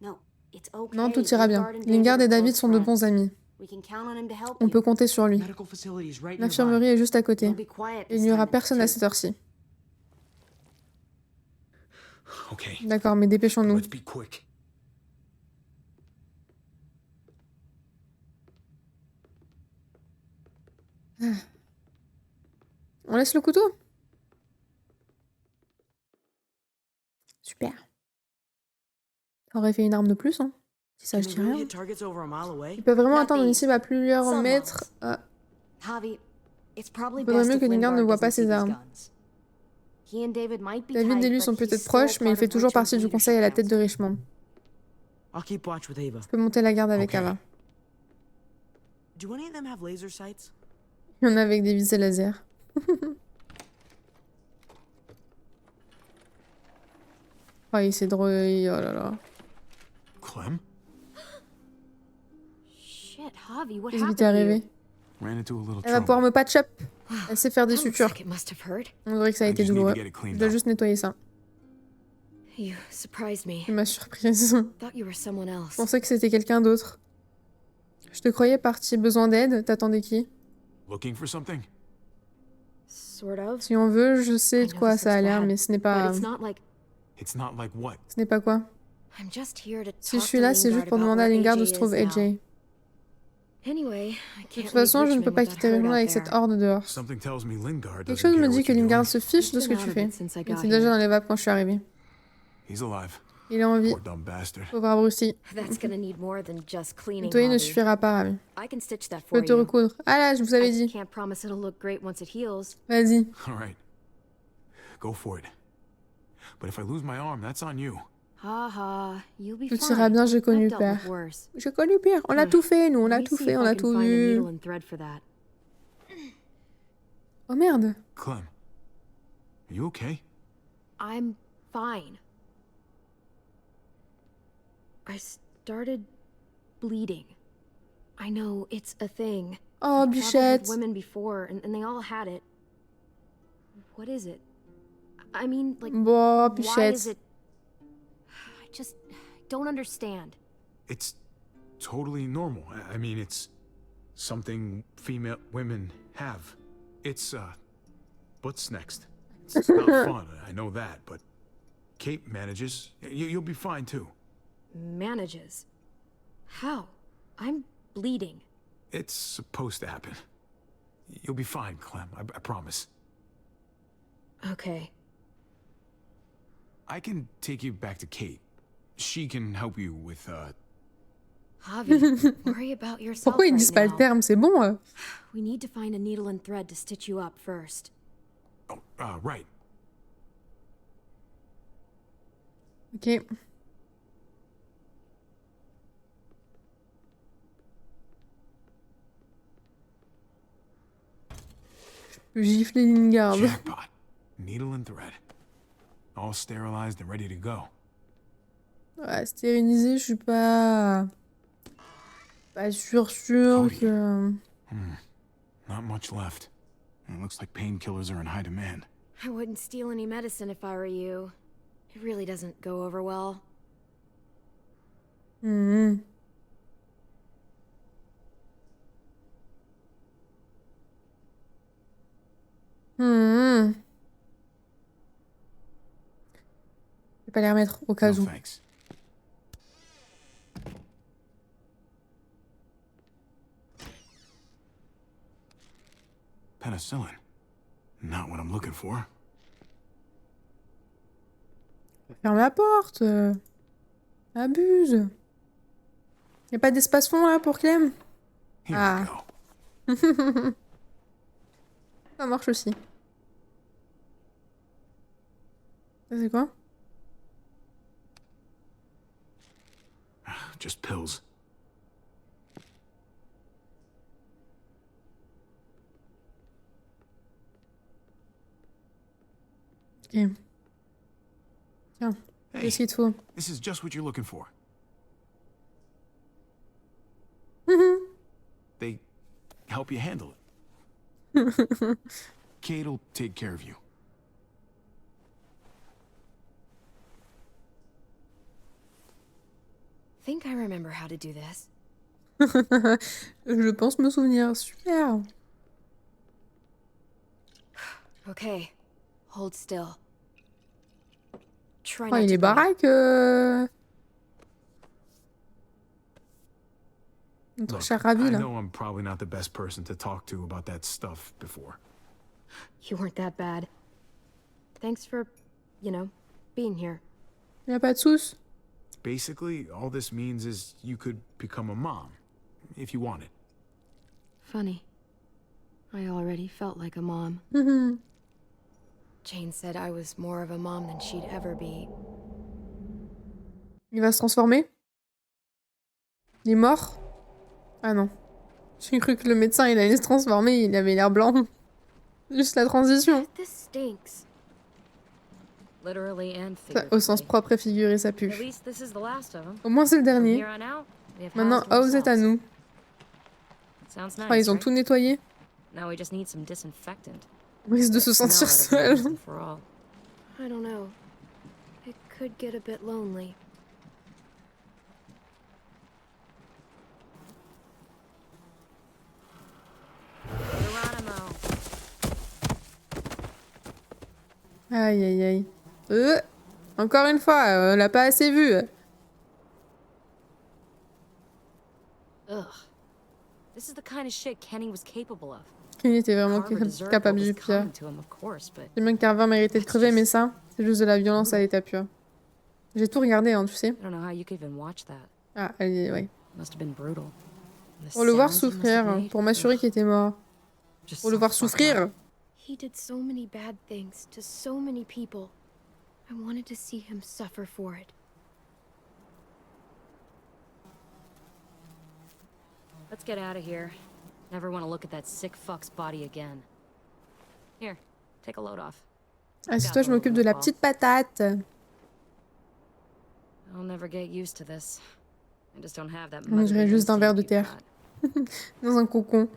No, it's okay. Non, tout ira bien. Lingard and Lingard et are David close sont de friends. bons amis. We can count on him to help On you. peut compter sur lui. Medical facility is right L'infirmerie nearby. est juste à côté. Don't be quiet Et il this n'y aura time, personne à too. cette heure-ci. Okay. D'accord, mais dépêchons-nous. Let's be quick. On laisse le couteau? Super. Ça aurait fait une arme de plus, hein. Si ça, je Can dis we really rien. hit targets over a mile away? Ils peuvent vraiment Not atteindre une these. cible à plusieurs Some mètres. Ah, Javi, it's probably Faudrait best mieux if que Lingard ne Lingard voit pas doesn't see ses these armes. guns. He and David might be David tight, et lui but sont he's peut-être still proches, mais il part fait of toujours Richard's partie du conseil à la tête de leadership Richmond. I'll keep watch with Ava. Je peux monter la garde avec Ok. Ava. Do any of them have laser sights? Il y en a avec des visées laser. Oh, c'est drôle. Oh là là. Clem? Shit, Javi, what Qu'est-ce qui happened t'est to you? arrivé? Ran into a little Elle va trouble. pouvoir me patch up. Elle sait faire des That looks sutures. like it must have hurt. On dirait que ça a I été just need to douloureux. get it cleaned Je dois up. juste nettoyer ça. You surprised me. C'est ma surprise. Thought you were someone else. Je pensais que c'était quelqu'un d'autre. Je te croyais parti. Besoin d'aide? T'attendais qui? Looking for something? Sort of. Si on veut, je sais I de know quoi this ça a looks l'air, bad, mais ce n'est But pas... it's not like It's not like what? Ce n'est pas quoi? I'm just here to Si je talk suis to là, c'est juste Lingard pour about demander à where Lingard où AJ se trouve is now. AJ. Anyway, I De can't toute façon, leave je ne peux Richmond pas with that quitter hurt Richmond out avec there. cette horde dehors. Something tells me Lingard Quelque doesn't chose care me what dit que you're Lingard doing. se fiche de ce que Been tu out of fais. it since I Il got était déjà here. dans les vapes quand je suis arrivée. He's alive. Il est en vie. Poor dumb bastard. Pauvre abruti. That's gonna need more than just cleaning. Nettoyer ne Javi. suffira pas, Ravi. I can stitch that Je for peux te you. recoudre. Ah là, je vous avais I dit. can't promise it'll look great once it heals. Vas-y. All right. Go for it. But if I lose my arm, that's on you. Ha ha, you'll be Tout fine. ira bien, j'ai connu I've dealt père. with worse. J'ai connu pire. On a tout fait, nous. On a Let me tout see fait, if on I a can tout find a vu. needle and thread for that. Oh merde. Clem. Are you okay? I'm fine. I started bleeding. I know it's a thing. Oh, I've traveled bichette. with women before, and they all had it. What is it? I mean, like, Bon, why is Pichette. it... I just don't understand. It's totally normal. I mean, it's something female women have. It's, what's next? It's not fun, I know that, but Kate manages. You'll be fine, too. Manages? How? I'm bleeding. It's supposed to happen. You'll be fine, Clem. I promise. Okay. I can take you back to Kate. She can help you with, Javi, worry about yourself Pourquoi ils right disent pas le now. terme? C'est bon. We need to find a needle and thread to stitch you up first. Oh, right. Ok. Je peux gifler Lingard. Jackpot. Needle and thread. All sterilized and ready to go. Ouais, stérilisé, je suis pas... Pas sûr que... Not much left. It looks like painkillers are in high demand. I wouldn't steal any medicine if I were you. It really doesn't go over well. Mhm. Mhm. Je vais pas les remettre au cas No où. thanks. Penicillin. Not what I'm looking for. Ferme la porte. Abuse. Y a pas d'espace fond là pour Clem? Here Ah. we go. Ça marche aussi. Ça c'est quoi? Just pills. Ok. Tiens, Hey, qu'est-ce qu'il te faut? this is just what you're looking for. They help you handle it. Kate'll take care of you. Think I remember how to do this. Je pense me souvenir. Super. Okay. Hold still. Try Oh, not il to est breathe. baraque. Notre Look, cher Ravi I là. know I'm probably not the best person to talk to about that stuff before. You weren't that bad. Thanks for, you know, being here. Y a pas de soucis. Basically, all this means is you could become a mom, if you wanted. Funny. I already felt like a mom. Mhm. Jane said I was more of a mom than she'd ever be. Il va se transformer? Il est mort? Ah non. J'ai cru que le médecin il allait se transformer, il avait l'air blanc. Juste la transition. This stinks. Literally and Ça, au sens propre et figuré, ça pue. At least this is the last of them. Au moins c'est le From dernier. here on out, we have Maintenant, housed to House est à ourselves. nous. Sounds Ah, nice, ils ont right? tout nettoyé. Now we just need some disinfectant. On risque de se Smell sentir out of seul. once and for all. I don't know. It could get a bit lonely. Geronimo. Aïe aïe aïe. Encore une fois, on l'a pas assez vu. Ugh. This is the kind of shit Kenny was capable of. Il était vraiment Carver deserved capable what was du pire. coming to him, of course, but C'est bien que Carver méritait de crever, mais ça, c'est juste de la violence à l'état pur. J'ai tout regardé, hein, tu sais. I don't know how you could even watch that. Ah, ouais. Must have been brutal. And the Pour le voir sounds he must souffrir, have made, pour m'assurer ugh, qu'il était mort. just Pour le so voir fucked souffrir. up. He did so many bad things to so many people. I wanted to see him suffer for it. Let's get out of here. Never want to look at that sick fuck's body again. Here, take a load off. Ah, c'est toi, je m'occupe de la petite patate. I'll never get used to this. I just don't have that On motherly dirait juste un ver de instinct you've terre. got. Dans un cocon.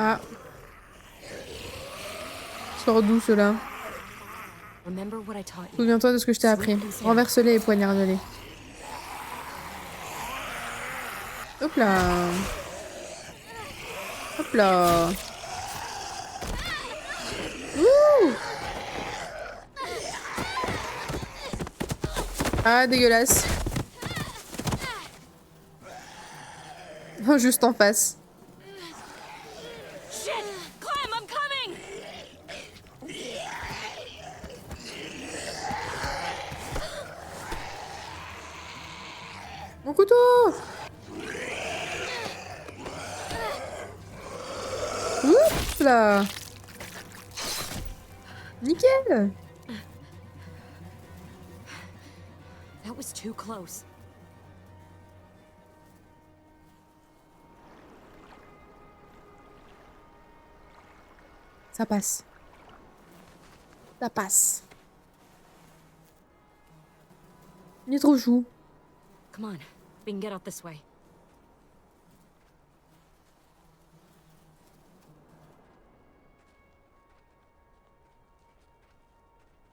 Ah. Sors d'où cela? Souviens-toi de ce que je t'ai appris. Renverse-les et poignarde-les. Hop là. Hop là. Ouh. Ah, dégueulasse. Oh, juste en face. Mon couteau! Oups là! Nickel! That was too close. Ça passe. Ça passe. Il est trop chou. Come on, we can get out this way.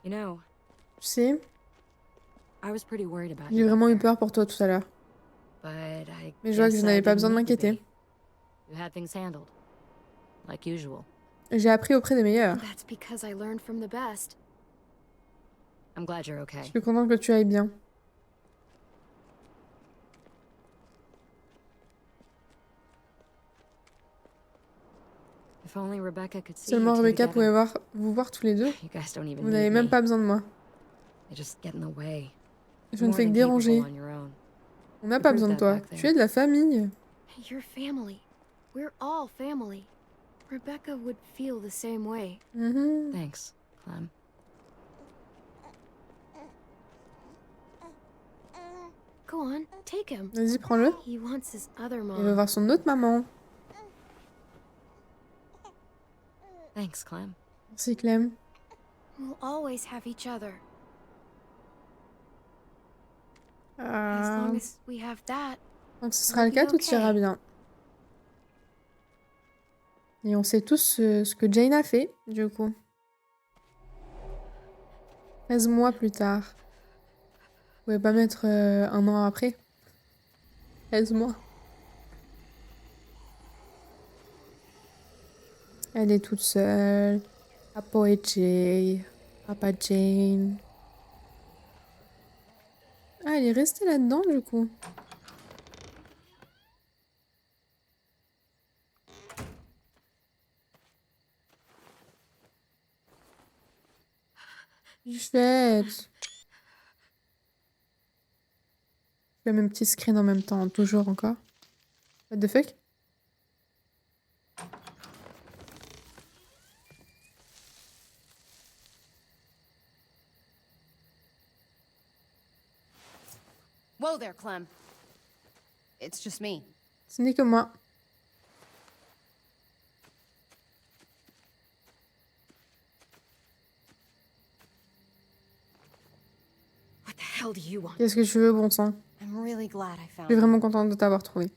You know, Tu sais, I was pretty worried about j'ai you. vraiment eu peur pour toi tout à l'heure. But I Mais je vois que guess je I n'avais pas didn't besoin de need to m'inquiéter. be. You had things handled, like usual. J'ai appris auprès des meilleurs. That's because I learned from the best. I'm glad you're okay. Je suis contente que tu ailles bien. If only Rebecca could see Seulement you two Rebecca together. pouvait vous voir tous les deux. You guys don't even Vous need n'avez même me. pas besoin de moi. They just get in the way. Je ne More fais que than déranger. capable on your own. On n'a pas besoin de toi. Tu es de la famille. You're family. We're all family. Rebecca would feel the same way. Mhm. Thanks, Clem. Go on, take him. Vas-y, prends-le. He wants his other Il veut mom. voir son autre maman. Thanks, Clem. Merci Clem. We'll always have each other. As Ah. long as we have that. Quand ce sera le cas, tout ira bien. Et on sait tous ce que Jane a fait, du coup. 13 mois plus tard. Vous pouvez pas mettre un an après. 13 mois. Elle est toute seule. Papa et Jay. Papa Jane. Ah, elle est restée là-dedans, du coup. Chouette. Je fais mon petit screen en même temps, toujours encore. What the fuck? Whoa there, Clem. It's just me. Ce n'est que moi. What the hell do you want? Qu'est-ce que tu veux, bon sang? I'm really glad I Je found suis you. vraiment contente de t'avoir trouvé.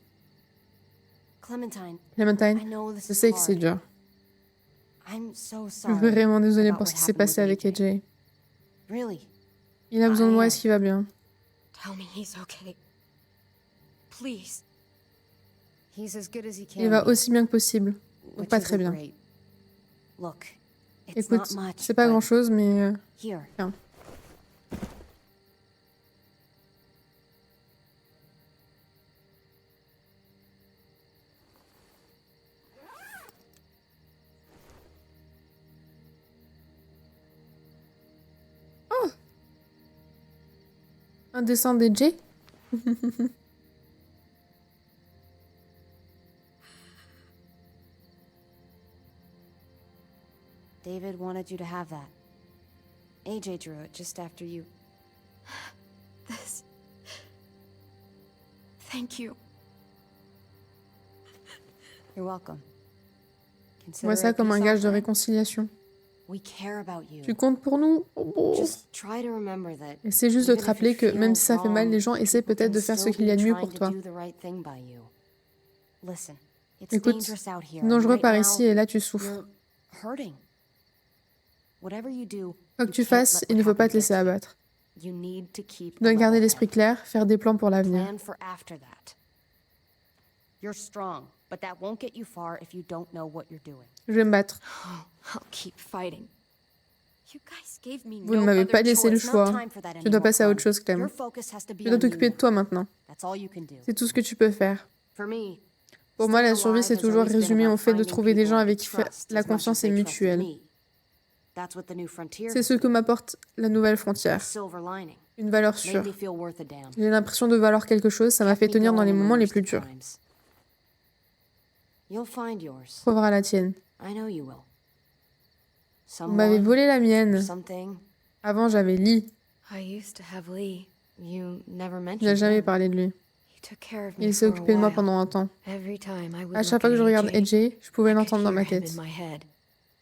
Clementine, Clémentine, I know this je is sais que c'est hard. dur. I'm so Je suis sorry. vraiment désolée about pour what ce qui s'est happened passé with avec AJ. Really? Il a besoin de moi, est-ce qu'il va bien? Tell me he's okay. Please. He's as good as he can Il va be, aussi bien que possible. Ou which pas isn't très bien. great. Look, it's Écoute, not much, c'est pas but grand-chose, mais... here. Tiens. Oh! Un dessin d'AJ? David wanted you to have that. AJ drew it just after you. This. Thank you. You're welcome. Vois ça comme un gage de réconciliation. We care about you. Tu comptes pour nous? Oh. Just try to remember that. Essaie juste de te even if rappeler it que même si ça feels fait mal, wrong, les gens essaient people peut-être can de faire ce still qu'il y a de be mieux trying pour to toi. do the right thing by you. Listen, It's Écoute, dangerous out here. c'est dangereux Right par now, ici et là tu souffres. you're hurting. Whatever you do, Quoi que you tu can't fasses, let il what ne faut pas happened te laisser get to you. abattre. You need to keep Tu dois a garder level l'esprit head. clair, faire des plans pour l'avenir. Plan for after that. You're strong, but that won't get you far if you don't know what you're doing. Je vais me battre. I'll keep fighting. You guys gave me Vous ne no m'avez other pas laissé le It's not choix. time for that Tu dois anymore, passer à Clem. autre chose, Clem. Your focus has to be Tu dois on you t'occuper de toi maintenant. That's all you can do. C'est tout ce que tu peux faire. For me, Pour moi, la staying survie, c'est alive has toujours always been résumé about au fait de finding trouver des gens people I avec qui trust la as much as confiance est they trusted mutuelle. me. That's what the new frontier C'est ce que m'apporte la nouvelle frontière. silver lining. Une valeur Made sûre. me feel worth a damn. J'ai l'impression de valoir quelque chose, ça m'a fait Kept me tenir dans going les in the moments les worst plus of durs. times. You'll find yours. Trouveras la tienne. I know you will. Vous m'avez Someone volé la or mienne. something. Avant, j'avais Lee. I used to have Lee. You never Je n'ai mentioned jamais him. parlé de lui. He took care of me Il s'est for a occupé de moi while. pendant un temps. Every time I would À chaque look fois que je at regarde AJ, AJ, je pouvais I could l'entendre dans ma hear him tête. in my head,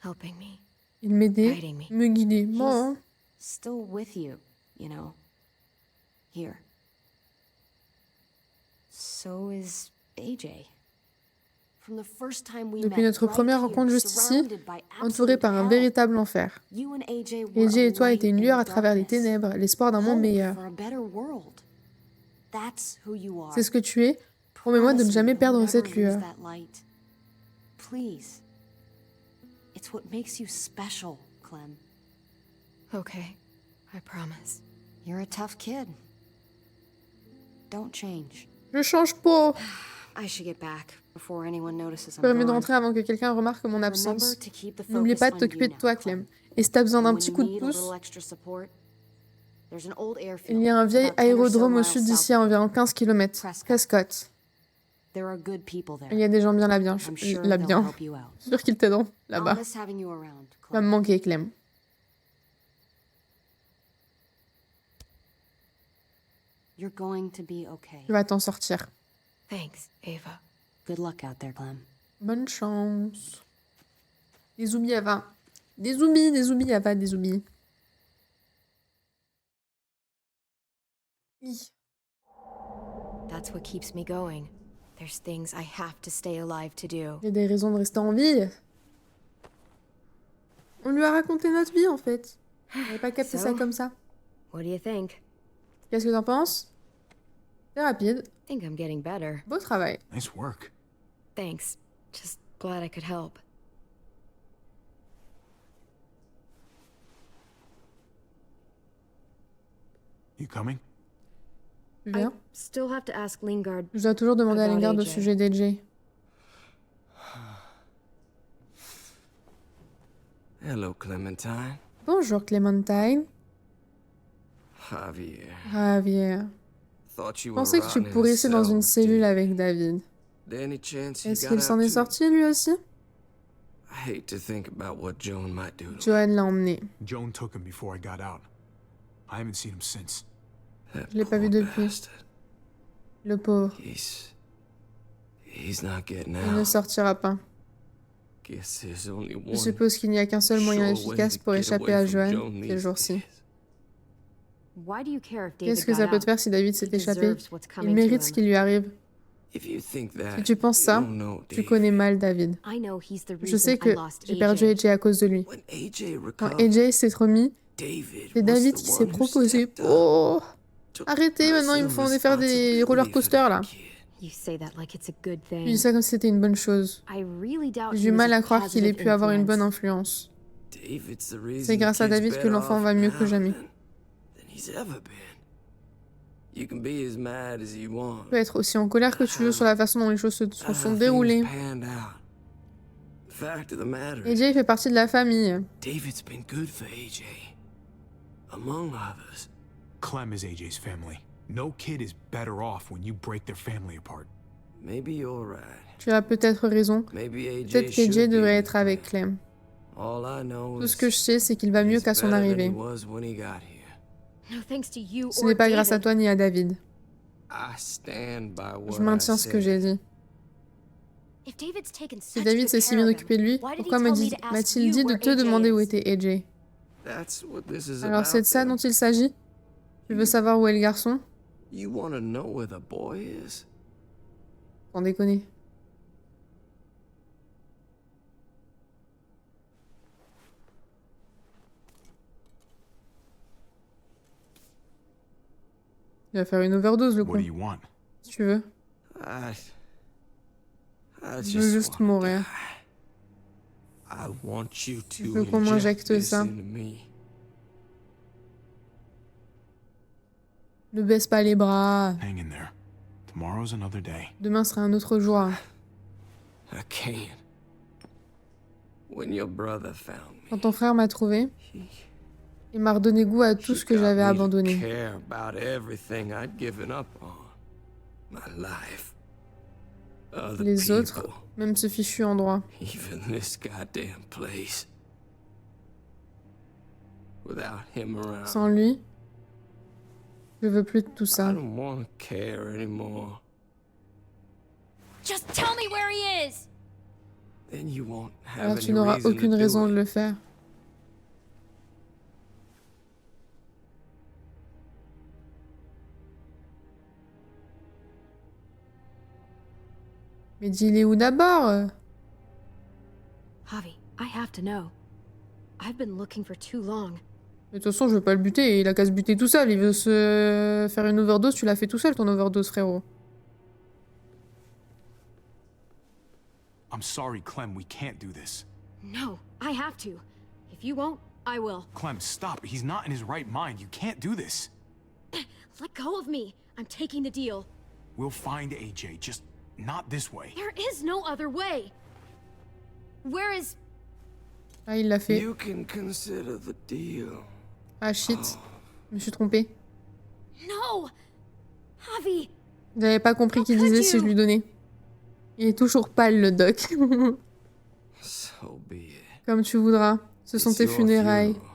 helping me. Il m'aidait, Guiding me. me guidait. Bon, Still with you, you know. Here. So is AJ. From the first time we depuis met, notre right première here, rencontre juste ici, surrounded by entouré absolute par un hell. véritable enfer. You and AJ were AJ et toi a étaient une light lueur in à the travers les darkness. ténèbres, l'espoir d'un monde Hope meilleur. for a better world. That's who you are. C'est ce que tu es. Promets-moi de ne Promise jamais me perdre you'll cette never lose lueur. that light. Please. It's what makes you special, Clem. Okay, I promise. You're a tough kid. Don't change. Je change pas. I should get back before anyone notices Je I'm ferais mieux de gone. rentrer avant que quelqu'un remarque mon Remember absence. to keep the N'oublie focus pas de on t'occuper you de toi, now, Clem. Clem. Et si t'as besoin d'un And petit when coup you de need a pouce, little extra support, there's an old airfield il y a un vieil about 10 or so aérodrome au miles sud south d'ici à environ 15 km. Prescott. There are good people there. Il y a des gens bien là-bien. I'm sure Là they'll bien. help you out. Je suis sûre qu'ils t'aideront I'll là-bas. miss having you around, Tu vas me Clem. manquer, Clem. You're going to be okay. Tu vas t'en sortir. Thanks, Ava. Good luck out there, Clem. Bonne chance. Des zombies, Ava. Des zombies, Ava, des zombies. Hi. That's what keeps me going. There's things I have to stay alive to do. Il y a des raisons de rester en vie. On lui a raconté notre vie, en fait. On n'avait pas capté ça So? comme ça. What do you think? Qu'est-ce que t'en penses? C'est rapide. I think I'm getting better. Beau travail. Nice work. Thanks. Just glad I could help. You coming? Tu I viens? still have to ask Lingard. Je dois toujours demander à About Lingard au AJ. sujet d'AJ. Hello, Clementine. Bonjour, Clémentine. Javier. Javier. Thought you Je were pensais que tu rotting in a pourrissais dans cell une with cellule Dave. avec David. There any chance he Est-ce got qu'il s'en out est too? sorti, lui aussi? I hate to think about what Joan might do to him. Joanne l'a emmené. Joan took him before I got out. I haven't seen him since. That Je l'ai pas vu poor depuis. bastard. Le pauvre. He's not getting Il ne out. sortira pas. Guess there's only Je one suppose qu'il n'y a qu'un seul moyen sure way efficace to pour get échapper away à from Joanne Joan ces these jours-ci. days. Why do you care if David Qu'est-ce que got ça peut out? te faire si David s'est He échappé? deserves what's Il coming to mérite ce him. qui lui arrive. If you think that, Si tu penses you ça, don't know tu Dave. connais mal David. I know he's the Je reason sais I que lost j'ai perdu AJ. AJ à cause de lui. When AJ Quand recovered, AJ s'est remis, David c'est was David the qui s'est one who proposé. stepped up. Oh! Took Arrêtez, maintenant ils me font personal faire des responsibility roller for coasters là. the kid. You say that like it's a good Tu dis thing. ça comme si c'était une bonne chose. I really doubt J'ai he du was mal a à croire qu'il ait positive pu avoir une bonne influence. influence. David's the reason C'est grâce the à kid's David que better l'enfant off va mieux que now jamais. than he's ever been. You can be as mad as you want. Tu peux être aussi en colère que tu veux sur la façon dont les choses se sont Things déroulées. panned out. The fact of the matter is, AJ fait partie de la famille. David's been good for AJ, among others. Clem is AJ's family. No kid is better off when you break their family apart. Maybe you're right. Tu as peut-être raison. Maybe AJ Peut-être should qu'AJ be devrait with être avec Clem. Clem. All I know Tout is ce que je sais, c'est qu'il va mieux he's qu'à son better than he arrivée. was when he got here. No thanks to you Ce or n'est pas grâce à David. toi ni à David. I stand by what Je maintiens ce que j'ai dit. If David's taken Si such David good s'est si care bien of him, occupé de lui, why did he pourquoi tell me to ask m'a-t-il you dit de where te AJ demander où is? était AJ? That's what this is Alors about. c'est de ça then. dont il s'agit? Tu veux savoir où est le garçon? You want to know where the boy is? Sans déconner. Il va faire une overdose, le What con. do you want? Si tu veux. I Je veux juste mourir. I want you Je to veux qu'on inject m'injecte this ça. into me. Ne baisse pas les bras. Hang in there. Tomorrow's another day. Demain sera un autre jour. I can't. When your brother found me, Quand ton frère m'a trouvé, il m'a redonné goût à tout ce que j'avais abandonné. care about everything I'd given up on. My life. Other Les autres, people. même ce fichu endroit. Even this goddamn place. Without him around, Sans lui, je veux plus de tout I ça. don't want to care anymore. Just tell me where he is! Then you won't have Alors any tu n'auras reason aucune to do raison it. de le faire. Mais dis-les où d'abord? Javi, I have to know. I've been looking for too long. Mais de toute façon, je veux pas le buter. Il a qu'à se buter tout seul. Il veut se faire une overdose. Tu l'as fait tout seul, ton overdose, frérot. I'm sorry, Clem. We can't do this. No, I have to. If you won't, I will. Clem, stop. He's not in his right mind. You can't do this. Let go of me. I'm taking the deal. We'll find AJ. Just not this way. There is no other way. Where is... Ah, il l'a fait. You can consider the deal. Ah, shit. Je me suis trompée. No! Javi! J'avais pas compris qu'il disait si je lui donnais. Il est toujours pâle, le doc. So be it. Comme tu voudras. Ce sont It's tes your funérailles. funeral.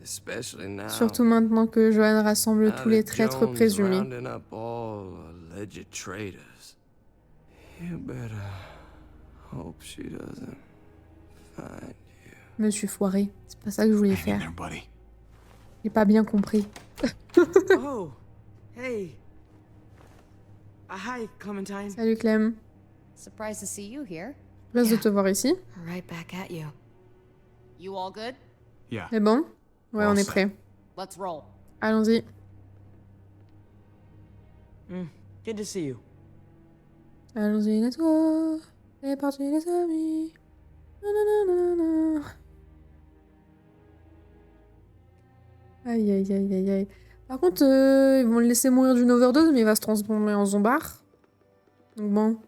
Especially now. Surtout maintenant que Johan rassemble Now tous les that traîtres Jones présumés. rounding up all alleged traitors. You better hope she doesn't find you. Monsieur Foiré. C'est pas ça que je voulais Hang in faire. there, buddy. J'ai pas bien compris. Oh, hey. Hi, Clementine. Salut Clem. Surprised to see you here. Plaisir de te voir ici. Right back at you. You all good? Yeah. C'est bon? Ouais, on est prêt. Let's roll. Allons-y. Good to see you. Allons-y, let's go. C'est parti les amis. Nananana. Aïe aïe aïe aïe aïe. Par contre, ils vont le laisser mourir d'une overdose, mais il va se transformer en zombard. Donc bon.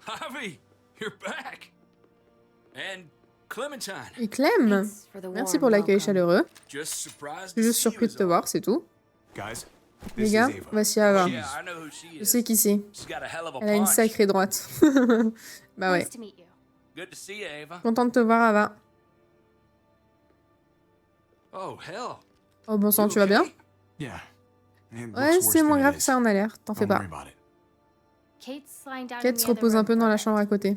Javi, you're back. And Clementine. Et Clem, merci pour l'accueil chaleureux. Just surprised Je to suis juste see surpris you de is te all. voir, c'est tout. Guys, Les this gars, is Ava. voici Ava. Yeah, I know who she Je is. sais qui c'est. She's got a hell of a Elle a une punch. sacrée droite. Bah ouais. Nice to meet you. Good to see you, Ava. Contente de te voir, Ava. Oh, hell. Oh bon sang, You tu vas bien? okay? Yeah. It looks Ouais, worse c'est moins than it grave is. que ça en a l'air. T'en fais Don't pas. worry about it. Kate's lying down in Kate the se other repose un room peu dans for la a chambre à côté.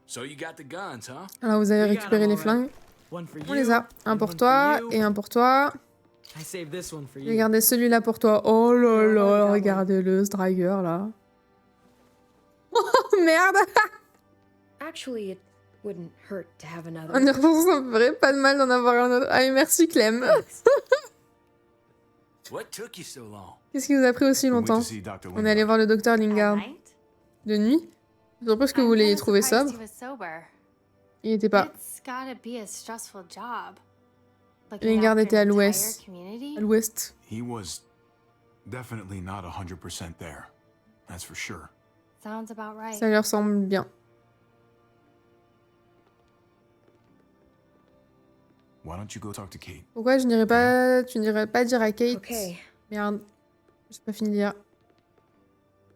So you got the guns, huh? Alors vous avez We got récupéré 'em les all flingues. One for On you, les a. Un and pour one toi you. et un pour toi. I saved this one for J'ai you. gardé celui-là pour toi. Oh là Yeah, là, ouais, regardez-le, ce dragueur là. Oh merde! Actually, it wouldn't hurt to have another. En y repensant, ça me ferait pas de mal d'en avoir un autre. Allez, merci Clem. What took you so long? Qu'est-ce qui vous a pris aussi We went longtemps? to see Dr. On est allé voir le docteur Lingard. De nuit? Je suis surprise que vous l'ayez trouvé sobre. Il était pas. Lingard était à l'ouest. À l'ouest. He was definitely not 100% there. That's for sure. Ça lui ressemble bien. Why don't you go talk to Kate? Pourquoi je n'irais pas... Tu n'irais pas dire à Kate... Okay. Merde. J'ai pas fini de lire.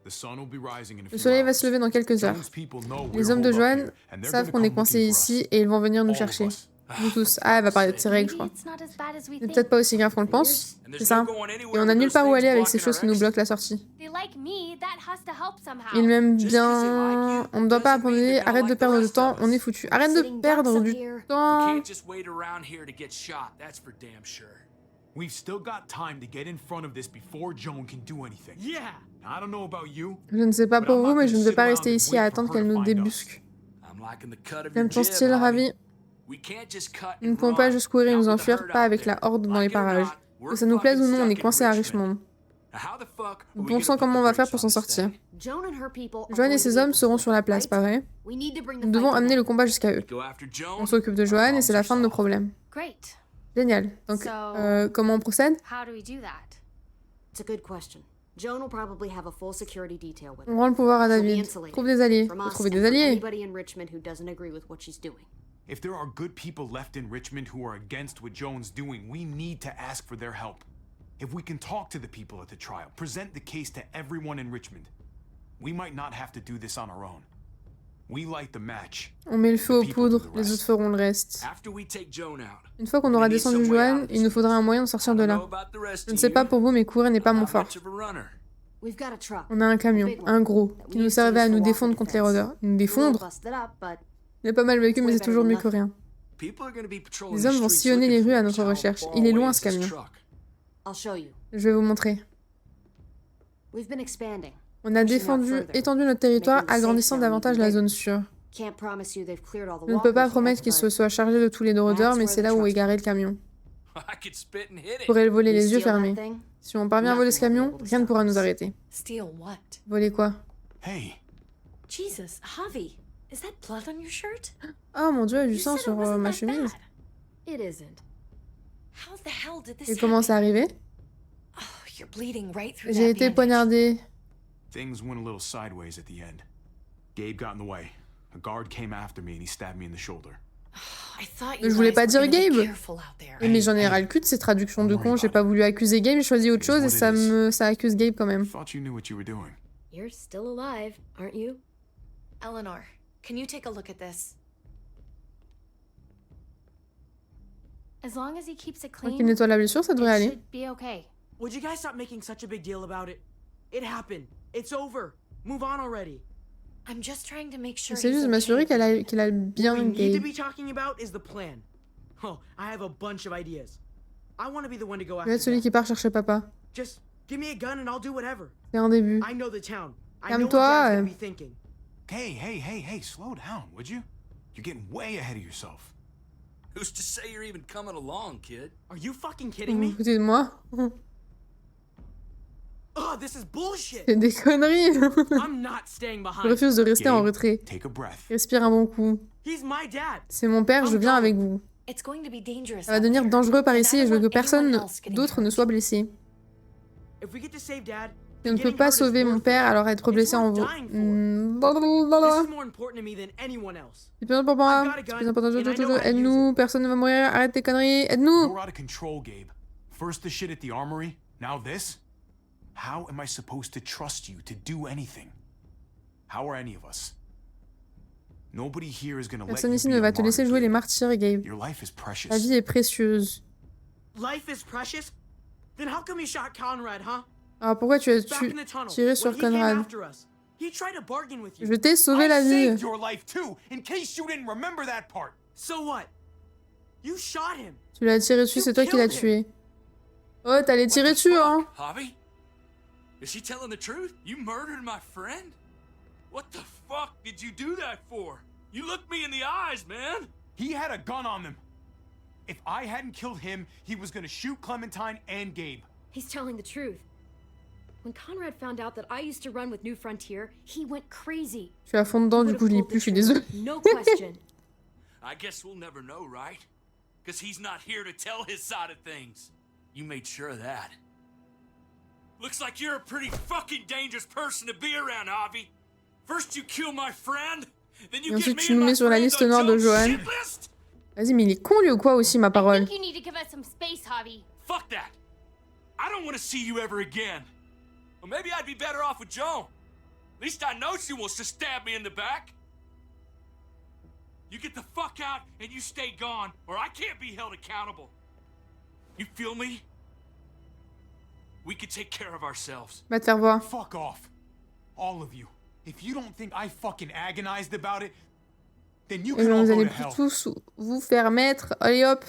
The sun will be rising in a Le few soleil va hours. se lever dans quelques heures. Jones people know Les we're hommes de holed up Joanne here, and they're savent gonna qu'on est come coincés looking for us. ici et ils vont venir nous All of chercher. us. Nous tous. Ah, elle va parler de ses règles, je crois. C'est peut-être pas aussi grave qu'on le pense. C'est ça. Et on n'a nulle part où aller avec ces choses qui nous bloquent la sortie. Ils m'aiment bien. On ne doit pas abandonner. Arrête de perdre du temps. On est foutu. Arrête de perdre du You temps. can't just wait around here to get shot, that's for damn sure. We've still got time to get in front of this before Joan can do anything. Yeah. I don't know about you. Je ne sais pas pour vous, mais je ne vais pas rester ici à attendre qu'elle nous débusque. I'm liking the cut of your J'aime ton jib, style, Javi. Ravi. We can't just cut Nous ne and pouvons pas run. juste courir et Now nous we're enfuir, hurt pas out avec there. la horde dans les Like it or parages. not, We're ça nous plaise ou fucking non, on est stuck in coincé à Richmond. Richmond. Now, how the fuck are we Bon gonna sang, put comment the on va faire brakes pour on s'en this sortir? thing? Joanne et ses hommes seront sur la place, pas vrai? Nous devons amener le combat jusqu'à eux. Go after Joan. On s'occupe de Joanne et c'est la fin de nos problèmes. Great. Génial. Donc, comment on procède? How do we do that? It's a good question. Joan will probably have a full security detail with her. On rend le pouvoir à She'll be David. insulated Trouve des alliés. from Faut us trouver and des from alliés. anybody in Richmond who doesn't agree with what she's doing. If there are good people left in Richmond who are against what Joan's doing, we need to ask for their help. If we can talk to the people at the trial, present the case to everyone in Richmond, we might not have to do this on our own. We light the match. On met le feu aux poudres, les autres feront le reste. After we take Joan out, Une fois qu'on aura descendu Joanne, il nous faudra un moyen de sortir de là. Je ne sais pas pour vous, mais courir n'est pas mon fort. We've got a truck. On a un camion, un gros, qui nous servait à nous défendre contre les rôdeurs. Nous défendre? Il est pas mal vécu, mais c'est toujours mieux que rien. Les hommes vont sillonner les rues à notre recherche. Il est loin, ce camion. Je vais vous montrer. On a étendu notre territoire, agrandissant davantage la zone sûre. Je ne peux pas promettre qu'il se soit chargé de tous les rôdeurs, mais c'est là où est garé le camion. Je pourrais le voler les yeux fermés. Si on parvient à voler ce camion, rien ne pourra nous arrêter. Voler quoi? Hey. Jesus, Javi, is that blood on your shirt? Oh mon dieu, il y a du sang sur ma chemise. It isn't. How the hell did this Et comment c'est arrivé? Oh, you're bleeding right through J'ai été poignardée. Things went a little sideways at the end. Gabe got in the way. A guard came after me and he stabbed me in the shoulder. Je voulais pas dire Gabe. Mais j'en ai ras le cul de ces traductions de con. J'ai pas voulu accuser Gabe, j'ai choisi autre chose et ça accuse Gabe quand même. Thought you knew what you were doing. You're still alive, aren't you? Eleanor, can you take a look at this? As long as he keeps it Tant clean, qu'il nettoie la blessure, ça devrait aller. should be okay. Would you guys stop making such a big deal about it? It happened. It's over. Move on already. I'm just trying to make sure C'est he's juste de m'assurer okay. qu'il a bien What we need to Gabe. be talking about is the plan. Oh, I have a bunch of ideas. I want to be the one to go Je after vais être celui them. qui part chercher papa. Just give me a gun and I'll do whatever. C'est un début. I know the town. I know what Calme-toi. Dad's gonna be thinking. Hey, slow down, would you? You're getting way ahead of yourself. who's to say you're even coming along, kid? Are you fucking kidding Vous me? vous foutez de moi? Oh, this is bullshit. C'est des conneries. I'm not staying Je behind. refuse de rester en retrait. Take a breath. Respire un bon coup. He's my dad. C'est mon père, je viens avec vous. It's going to be dangerous Ça va out devenir there, dangereux par and ici I et je veux don't que want personne anyone else getting d'autre ne hurt. soit blessé. If we get to save Dad, Je ne peux getting pas hurt is sauver mon worth père, it. alors être It's blessé en worth vaut. dying for. Blablabla. This is more important to me than anyone else. C'est plus important pour moi. I've got a C'est gun, plus important. and I know how to Aide-nous, personne ne va mourir. Arrête tes conneries. Aide-nous. You're out of control, Gabe. First the shit at the armory, now this? How am I supposed to trust you to do anything? How are any of us? Nobody here is gonna let Personne you ici be ne a va te laisser martyr, jouer les Gabe. martyrs, Gabe. Your life is precious. La vie est précieuse. Life is precious? Then how come you shot Conrad, huh? Alors pourquoi tu as Back in the tunnel, tiré sur when he came Conrad? after us, he tried to bargain with you. Je t'ai sauvé I la vie. saved your life too, in case you didn't remember that part. So what? You shot him. Tu l'as tiré dessus, c'est toi qui l'as tué. Oh, t'allais tirer dessus, hein? Javi? Is she telling the truth? You murdered my friend? What the fuck did you do that for? You looked me in the eyes, man! He had a gun on them. If I hadn't killed him, he was gonna shoot Clementine and Gabe. He's telling the truth. When Conrad found out that I used to run with New Frontier, he went crazy. Je suis à fond dedans, du coup je lis plus, je suis désolée. No question. I guess we'll never know, right? Because he's not here to tell his side of things. You made sure of that. Looks like you're a pretty fucking dangerous person to be around, Javi. First you kill my friend, then you Et get ensuite me tu and nous my mets sur la friends liste on noire de Joe's Johan. shit list? Vas-y, mais il est con lui ou quoi aussi, ma parole? You need to give us some space, Javi. Fuck that. I don't want to see you ever again. Well, maybe I'd be better off with Joan. At least I know she wants to stab me in the back. You get the fuck out and you stay gone, or I can't be held accountable. You feel me? We can take care of ourselves. Va te faire voir. Fuck off. All of you. If you don't think I fucking agonized about it, then you Et can all vous go allez to hell. tous vous faire mettre. Allez hop.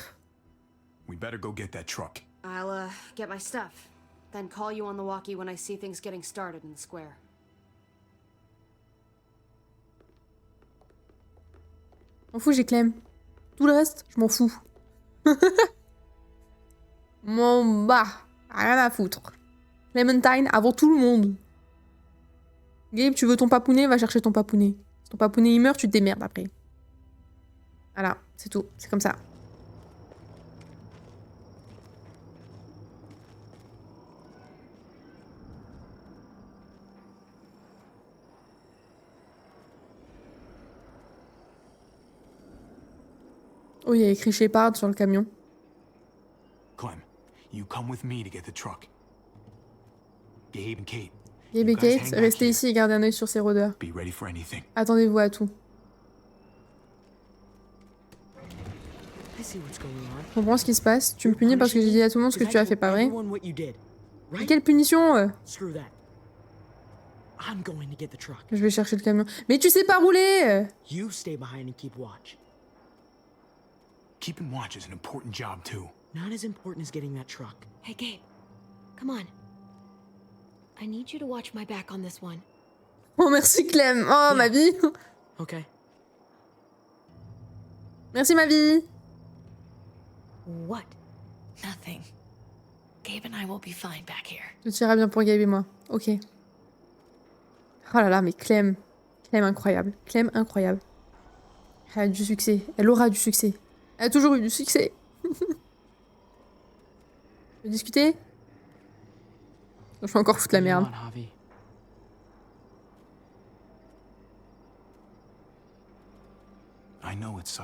We better go get that truck. I'll, get my stuff. Then call you on the walkie when I see things getting started in the square. M'en fous, j'ai Clem. Tout le reste, je m'en fous. Mon bah, rien à foutre. Clementine avant tout le monde. Gabe, tu veux ton papounet, va chercher ton papounet. Si ton papounet il meurt, tu te démerdes après. Voilà, c'est tout, c'est comme ça. Oh, il y a écrit Shepard sur le camion. Clem, you come with me to get the truck. Gabe and Kate. Gabe et Kate, restez ici et gardez un œil sur ces rôdeurs. Be ready for anything. Attendez-vous à tout. Je comprends ce qui se passe. Tu me punis parce que j'ai dit à tout le monde ce que tu as fait, pas vrai? Mais quelle punition Je vais chercher le camion. Mais tu sais pas rouler Keeping watch is an important job too. Not as important as getting that truck. Hey, Gabe. Come on. I need you to watch my back on this one. Oh, merci Clem. Oh, ma vie. Okay. Merci ma vie. What? Nothing. Gabe and I will be fine back here. Tout ira bien pour Gabe et moi. Ok. Oh là là, mais Clem. Clem incroyable. Clem incroyable. Elle a du succès. Elle aura du succès. Elle a toujours eu du succès. Tu veux discuter? Je vais encore foutre la merde. Je sais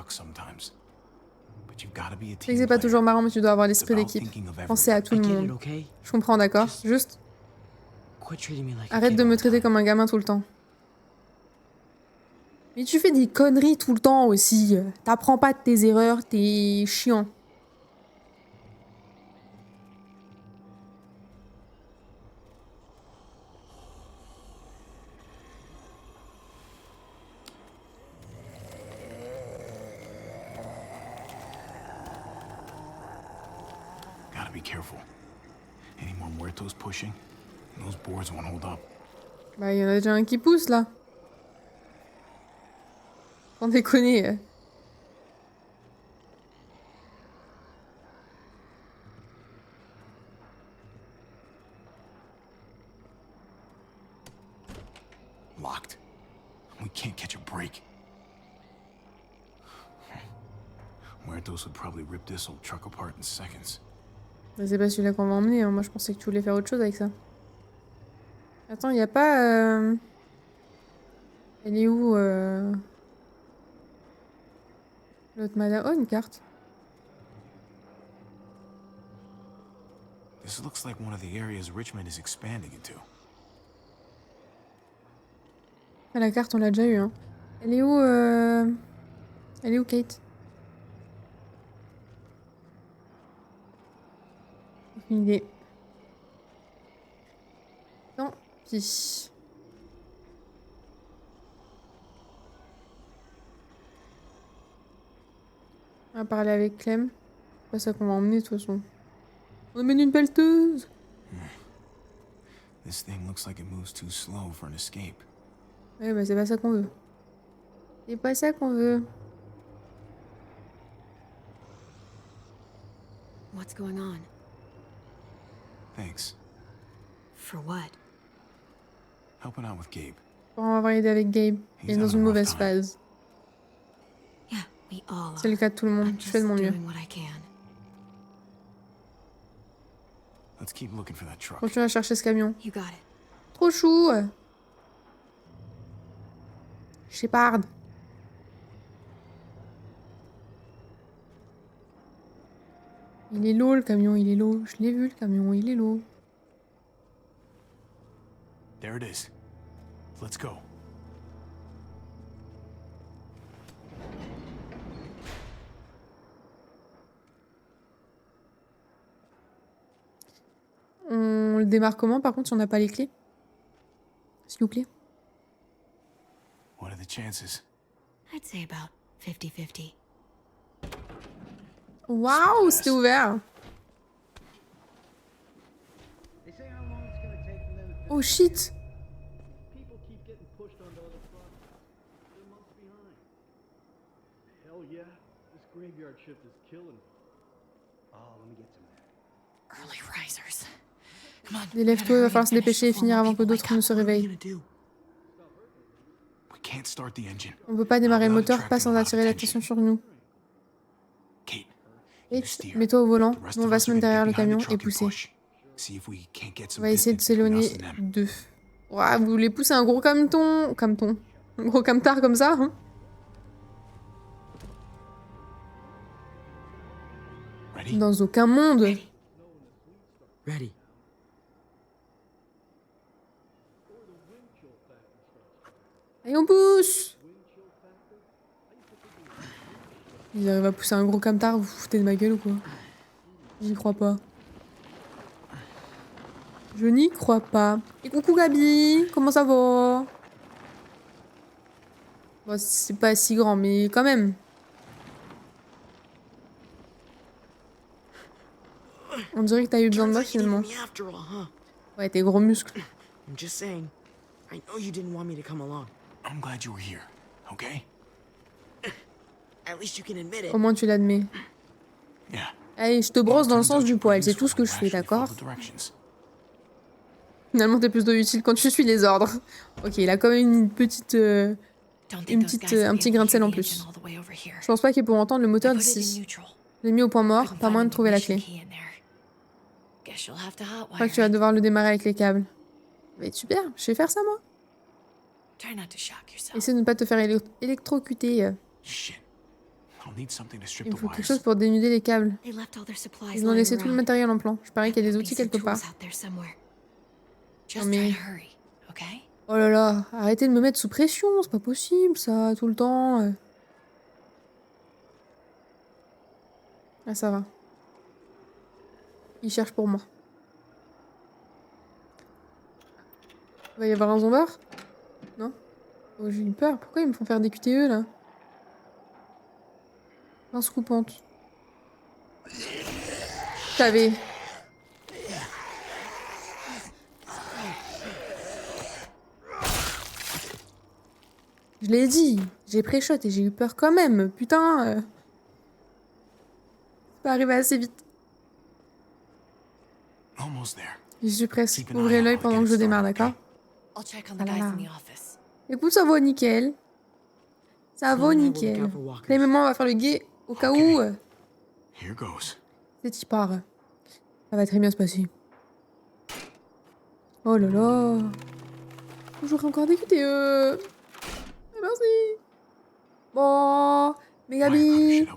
que c'est pas toujours marrant, mais tu dois avoir l'esprit d'équipe. Penser à tout le monde. Je comprends, d'accord? Juste... arrête de me traiter comme un gamin tout le temps. Mais tu fais des conneries tout le temps aussi. T'apprends pas de tes erreurs, t'es chiant. Gotta be careful. Any more muertos pushing? Those boards won't hold up. Bah, il y en a déjà un qui pousse là. Sans déconner. Locked. We can't catch a break. Muertos would probably rip this old truck apart in seconds. C'est pas celui-là qu'on va emmener, hein. Moi je pensais que tu voulais faire autre chose avec ça. Attends, y a pas... Elle est où l'autre madame? Oh, une carte. This looks like one of the areas Richmond is expanding into. Ah, la carte, on l'a déjà eu, hein. Elle est où Elle est où, Kate? Aucune idée. Tant pis. On va parler avec Clem. C'est pas ça qu'on va emmener de toute façon. On emmène une pelleteuse. This thing looks like it moves too slow for an escape. Ouais, bah c'est pas ça qu'on veut. C'est pas ça qu'on veut. What's going on? Thanks. For what? Helping out with Gabe. Pour avoir aidé avec Gabe. Il est dans une mauvaise phase. Yeah, we all are. C'est le cas de tout le monde. Je fais de mon mieux. Let's keep looking for that truck. Continue à chercher ce camion. You got it. Trop chou. Shepard. Il est lourd le camion, il est lourd. Je l'ai vu le camion, il est lourd. There it is. Let's go. On le démarre comment par contre si on n'a pas les clés? S'il vous plaît. What are the chances? I'd say about 50-50. Waouh, c'était ouvert. Oh shit. People keep getting pushed onto other trucks. They're months behind. Hell yeah, this graveyard shift is killing me. Oh, let me get some of that. Hey, Gabe, you got a second? Sure. What's up? Well, I got a Lève-toi, il va falloir se dépêcher et finir avant que d'autres ne se réveillent. On peut pas démarrer le moteur, pas sans attirer l'attention sur nous. Kate, mets-toi au volant, nous on va se mettre derrière le camion et pousser. On va essayer de s'éloigner d'eux. Ouah, vous voulez pousser un gros cameton. Un gros camtar comme ça, hein? Dans aucun monde. Ready. Allez, on pousse. Ils arrivent à pousser un gros camtar, vous vous foutez de ma gueule ou quoi? J'y crois pas. Je n'y crois pas. Et coucou Gabi, comment ça va? Bon, c'est pas si grand, mais quand même. On dirait que t'as eu besoin de moi finalement. Ouais, tes gros muscles. I'm just saying. I know you didn't want me to come along. I'm glad you were here, okay? At least you can admit it. Au moins tu l'admets. Allez, je te brosse dans le sens du poil, c'est tout ce que je fais, d'accord? Finalement, t'es plus utile quand tu suis les ordres. Ok, il a quand même un petit grain de sel en plus. Je pense pas qu'ils pourront entendre le moteur d'ici. Je l'ai mis au point mort, pas moyen de trouver la clé. Je crois que tu vas devoir le démarrer avec les câbles. Ça va être super, je sais faire ça moi. Essaie de ne pas te faire électrocuter. Il faut quelque chose pour dénuder les câbles. Ils ont laissé tout le matériel en plan. Je parie qu'il y a des outils quelque part. Non mais... Oh là là, arrêtez de me mettre sous pression, c'est pas possible ça, tout le temps. Ah ça va. Ils cherchent pour moi. Il va y avoir un zombard? Non? Oh, j'ai eu peur, pourquoi ils me font faire des QTE là? Pince coupante. Je savais. Je l'ai dit, j'ai pré-shot et j'ai eu peur quand même. Putain. C'est pas arrivé assez vite. Je suis presque. Ouvrez l'œil pendant que je démarre, d'accord? Écoute, ça va nickel. Ça va nickel. Clément, on va faire le guet au cas où. C'est y part. Ça va très bien se passer. Oh là là. J'aurais encore des QTE. Merci. Bon. Mais Gabi.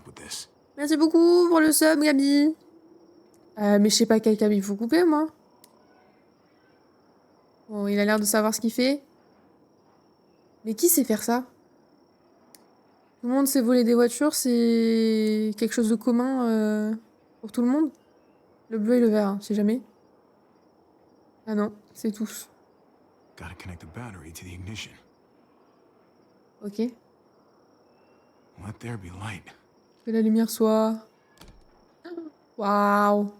Merci beaucoup pour le sub, Gabi. Mais je sais pas quel câble il faut couper, moi. Bon, il a l'air de savoir ce qu'il fait. Mais qui sait faire ça? Tout le monde sait voler des voitures, c'est quelque chose de commun pour tout le monde. Le bleu et le vert, c'est jamais. Ah non, c'est tous. Ok. Que la lumière soit... Waouh.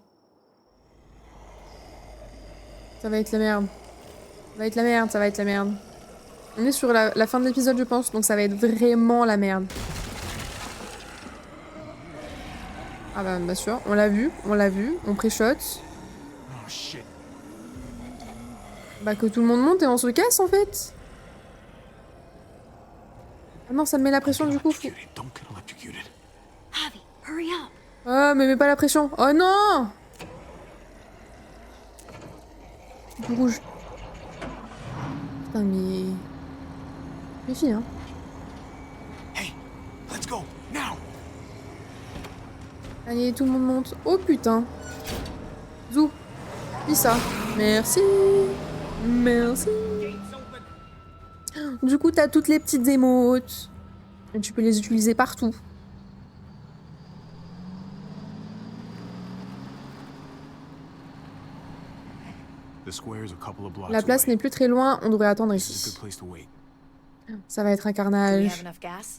Ça va être la merde. Ça va être la merde, ça va être la merde. On est sur la fin de l'épisode, je pense, donc ça va être vraiment la merde. Ah bah, bien sûr, on l'a vu, on pré-shot. Bah que tout le monde monte et on se casse, en fait. Ah non, ça me met la pression, du coup. Oh, mais mets pas la pression. Oh non! Tout rouge. Putain, mais... Méfie, hein. Hey, let's go, now. Allez, tout le monde monte. Oh putain. Zou. Dis ça. Merci. Merci. Du coup, t'as toutes les petites émotes. Et tu peux les utiliser partout. La place n'est plus très loin, on devrait attendre ici. Ça va être un carnage.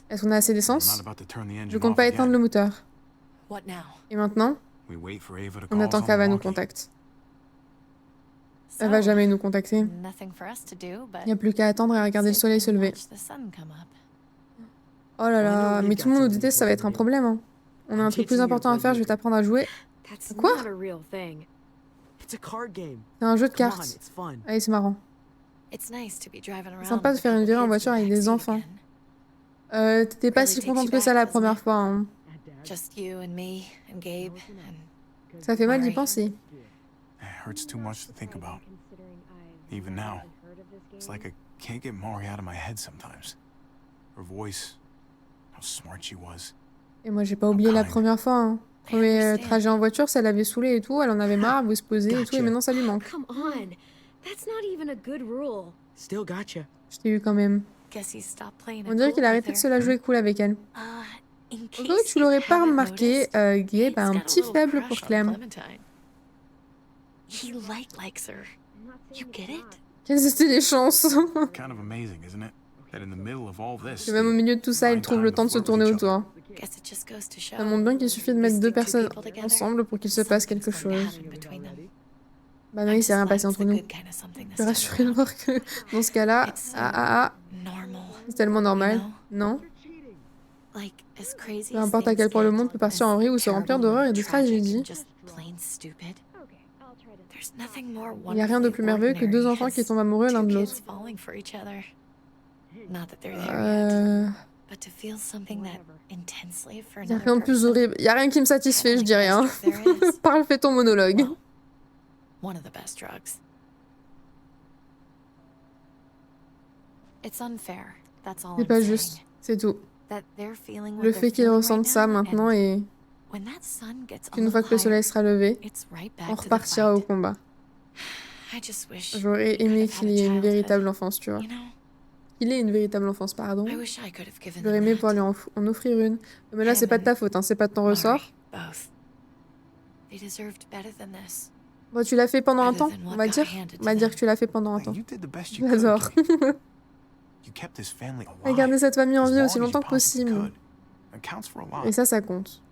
Est-ce qu'on a assez d'essence? Je compte pas éteindre le moteur. Et maintenant? On attend qu'Ava nous contacte. Elle va jamais nous contacter. Il n'y a plus qu'à attendre et regarder le soleil se lever. Oh là là, mais tout le monde nous déteste, ça va être un problème. Hein. On a un truc plus important à faire, je vais t'apprendre à jouer. Quoi? It's a card game. C'est un jeu de Come on, cartes. it's fun. Allez, c'est marrant. It's nice to be driving around Sympa de with faire une little virée en kids voiture in the avec des backseat enfants. again. T'étais pas si contente que ça la première fois. Hein. Just you and me and Gabe and Ça fait mal d'y Mari. penser. It hurts too much to think about. Even now. It's like I can't get Mari out of my head sometimes. Her voice, how smart she was. Et moi, j'ai pas oublié la première fois. Hein. Premier trajet en voiture, ça l'avait saoulé et tout. Elle en avait marre, elle voulait se poser et tout. Et maintenant, ça lui manque. Come on. That's not even a good rule. Still gotcha. Je t'ai eu quand même. Guess he stopped playing On it dirait cool qu'il a with arrêté de her. se la jouer cool avec elle. In En vrai, case tu l'aurais you pas haven't remarqué, noticed, Gabe a un Gabe's petit got a faible little pour crush on Clem. Clementine. He likes her. You get it? Quelles étaient les chances? Kind of amazing, isn't it? That in the middle of all this, Que même au milieu de tout ça, ils trouvent le temps de se tourner autour. Guess it just goes to show. Ça montre bien qu'il suffit de mettre deux You stick two personnes people together, ensemble pour qu'il se passe quelque something's going to chose. happen between them. Bah non, il s'est rien passé entre nous. Kind of something Je this peux time rassurer de voir que dans ce cas-là, normal. c'est tellement normal. Non? Like, as crazy Peu as importe à quel things point le get, monde peut partir en vrille ou se remplir d'horreur et de tragédie, just plain stupid. There's nothing more il n'y a rien de plus merveilleux que deux enfants qui tombent amoureux l'un de l'autre. falling for each other. Not that they're there yet, but to feel something that intensely for Y a another rien de plus person, horrible. Y a rien qui me satisfait, je dis rien. Parle, fais ton monologue. one of the best drugs. It's unfair. That's all C'est I'm pas saying. juste, c'est tout. That they're feeling what Le they're fait qu'ils feeling ressentent right ça now, maintenant and et when that sun gets a qu'une fois que little le soleil higher, sera levé, it's right back on to the repartira au fight. combat. I just wish J'aurais we aimé could have qu'il had y a ait une childhood. véritable enfance, tu vois. You know, Qu'il ait une véritable enfance, pardon. I wish I could have given J'aurais them aimé that. pouvoir lui en offrir une. Mais là, c'est pas de ta faute, hein, c'est pas de ton ressort. Both. They deserved better than this. Bon, tu l'as fait pendant un temps, than on what va got dire. handed On va to dire them. que tu l'as fait pendant un temps. You did the best you could. J'adore. Kate. You kept this family À alive. garder cette famille en as vie long aussi as you longtemps que possibly possible. could. It counts for a lot. Et ça compte.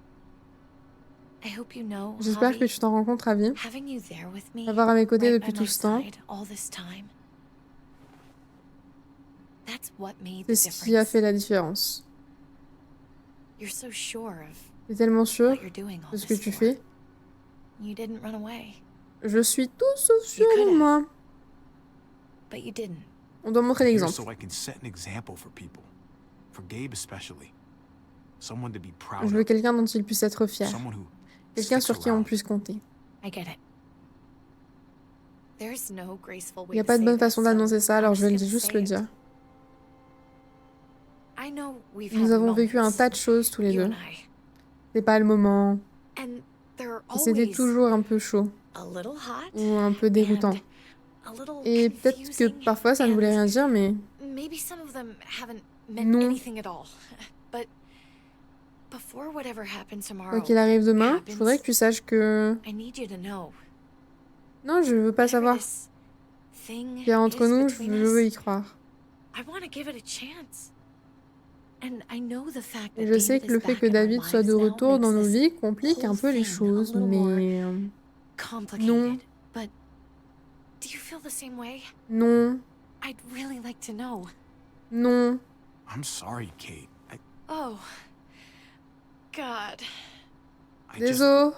I hope you know, J'espère que Javi, tu t'en rends compte, Ravi. having you there with me, D'avoir à mes côtés right depuis by tout my ce temps, side all this time, that's what made c'est the ce qui a difference. fait la différence. You're so sure of T'es tellement sûr what you're doing all de ce que this tu for. fais. You didn't run away, Je suis tout sauf sûr could de have. moi. but you didn't. On doit montrer Here l'exemple. so I can set an example for people. For Gabe especially. Someone to be proud Je veux of. quelqu'un dont il puisse être fier. Someone who Quelqu'un sticks sur qui on around. puisse compter. I get it. There's no graceful Il way n'y a to pas de say bonne this, façon so d'annoncer ça, alors I'm je vais just juste gonna le say it. dire. I know we've Nous had avons vécu un moments, tas de choses tous les you deux. and I, C'est pas le moment. and they're Et c'était always toujours un peu chaud. a little hot Ou un peu déroutant. and a little Et peut-être que confusing, parfois ça ne voulait rien dire, mais maybe some of them haven't meant Non. anything at all. But before whatever happens tomorrow, quoi qu'il arrive demain, je happens, voudrais que tu saches que... I need you to know. Non, je veux pas whatever savoir. this thing Il y a entre is nous, between je veux us, y croire. I want to give it a chance. And I know the fact Et that je sais David que le is fait back que in our David soit de lives now retour dans makes nos this vies complique un whole peu les thing a choses, little more mais... complicated. Non. But do you feel the same way? Non. I'd really like to know. Non. I'm sorry, Kate. Oh, God. I just Désolé.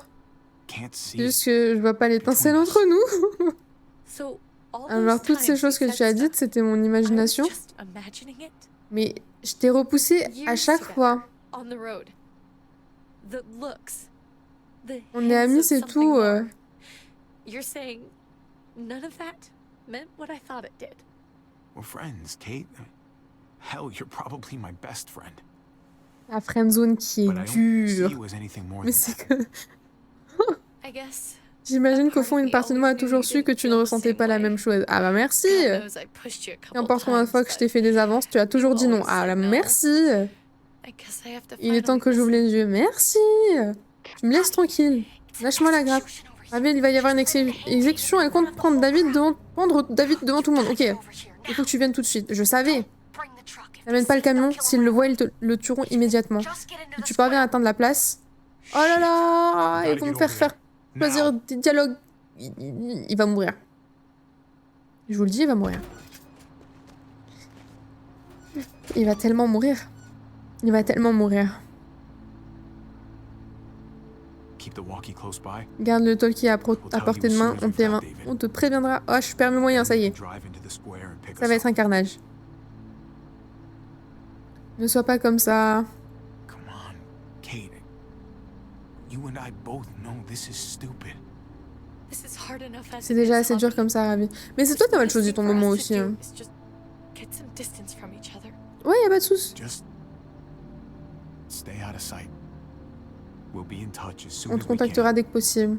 can't see C'est it. juste que je vois pas l'étincelle entre nous. So all Alors those toutes ces times choses you que said tu as stuff, dites, c'était mon I was imagination. just imagining it Mais je t'ai repoussé à Years chaque together. fois. on the road. The looks. The On est hints amis, of c'est something tout. more. You're saying none of that meant what I thought it did. We're friends, Kate. Hell, you're probably my best friend. La friendzone qui But I est don't see dure. you as anything more Mais than c'est that. que... I guess J'imagine qu'au fond, une partie de moi a toujours su que tu ne ressentais pas la même chose. Ah bah merci. God knows I pushed you a couple N'importe combien de fois que je t'ai fait des avances, tu as toujours dit non. Ah là, merci. I guess I have to Il est temps finally que j'ouvre listen. les yeux. Merci. Tu me laisses tranquille. Lâche-moi la grappe. Ravel, il va y avoir une exécution. Elle compte prendre David devant tout le monde. Ok. Il faut que tu viennes tout de suite. Je savais. N'amène pas le camion. S'ils le voient, ils le tueront immédiatement. Si tu parviens à atteindre la place... Oh là là. Ils vont me faire choisir des dialogues. Il va mourir. Je vous le dis, il va mourir. Il va tellement mourir. Il va tellement mourir. Keep the walk Garde le talkie à portée de main, on te préviendra. Oh, je suis permis moyen, ça y est. Ça va être un carnage. Ne sois pas comme ça. C'est déjà assez dur comme ça, Ravi. Mais c'est toi qui as mal choisi ton moment aussi. Hein. Ouais, y a pas de soucis. On te contactera dès que possible.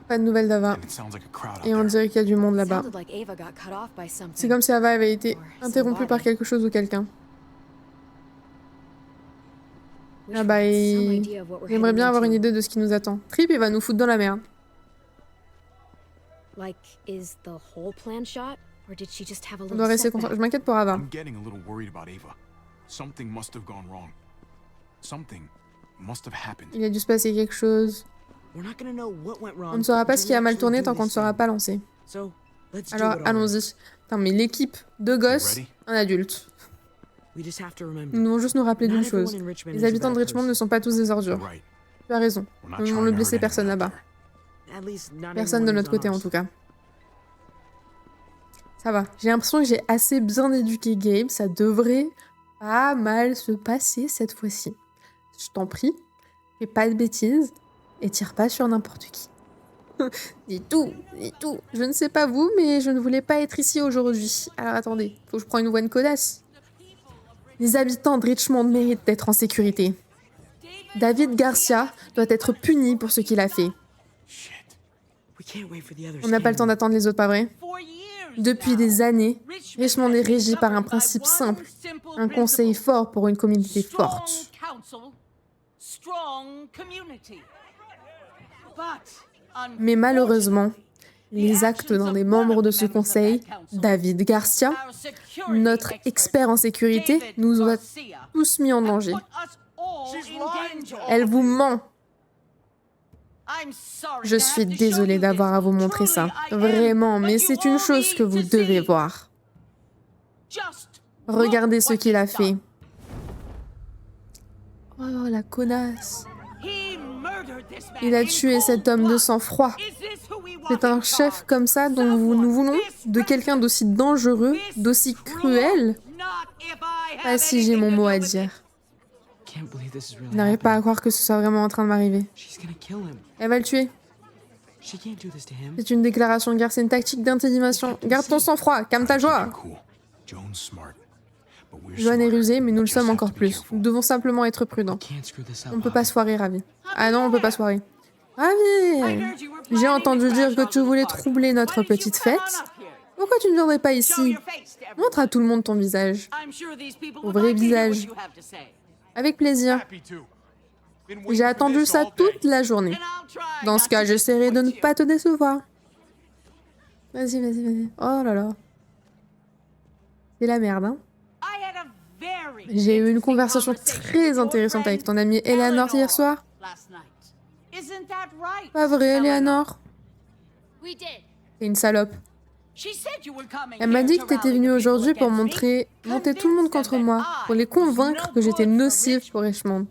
Pas de nouvelles d'Ava. Et on dirait qu'il y a du monde là-bas. C'est comme si Ava avait été interrompue par quelque chose ou quelqu'un. Ah bah, j'aimerais bien avoir une idée de ce qui nous attend. Trip, il va nous foutre dans la merde. On doit rester concentré. Je m'inquiète pour Ava. Il a dû se passer quelque chose. On ne saura pas ce qui a mal tourné tant qu'on ne sera pas lancé. Alors, allons-y. Putain, mais l'équipe de gosses, un adulte. Nous devons juste nous rappeler d'une chose. Les habitants de Richmond ne sont pas tous des ordures. Tu as raison. Nous n'allons ne blesser personne là-bas. Personne de notre côté, en tout cas. Ça va. J'ai l'impression que j'ai assez bien éduqué Gabe. Ça devrait pas mal se passer cette fois-ci. Je t'en prie, fais pas de bêtises et tire pas sur n'importe qui. Dis tout, dis tout. Je ne sais pas vous, mais je ne voulais pas être ici aujourd'hui. Alors attendez, faut que je prenne une voix de codasse. Les habitants de Richmond méritent d'être en sécurité. David Garcia doit être puni pour ce qu'il a fait. On n'a pas le temps d'attendre les autres, pas vrai? Depuis des années, Richmond est régi par un principe simple. Un conseil fort pour une communauté forte. Mais malheureusement, les actes d'un des membres de ce conseil, David Garcia, notre expert en sécurité, nous a tous mis en danger. Elle vous ment. Je suis désolée d'avoir à vous montrer ça. Vraiment, mais c'est une chose que vous devez voir. Regardez ce qu'il a fait. Oh, la connasse. Il a tué cet homme de sang-froid. C'est un chef comme ça dont nous voulons, de quelqu'un d'aussi dangereux, d'aussi cruel. Pas si j'ai mon mot à dire. Je n'arrive pas à croire que ce soit vraiment en train de m'arriver. Elle va le tuer. C'est une déclaration de guerre, c'est une tactique d'intimidation. Garde ton sang-froid, calme ta joie. Joan est rusée, mais nous le sommes encore plus. Nous devons simplement être prudents. On ne peut pas se foirer, Ravi. Ah non, on ne peut pas se foirer. Ravi, j'ai entendu dire que tu voulais troubler notre petite fête. Pourquoi tu ne viendrais pas ici? Montre à tout le monde ton visage. Ton vrai visage. Avec plaisir. J'ai attendu ça toute la journée. Dans ce cas, j'essaierai de ne pas te décevoir. Vas-y, vas-y, vas-y. Oh là là. C'est la merde, hein. J'ai eu une conversation très intéressante avec ton amie Eleanor hier soir. Pas vrai, Eleanor? C'est une salope. Elle m'a dit que t'étais venue aujourd'hui pour monter tout le monde contre moi, pour les convaincre que j'étais nocive pour Richmond.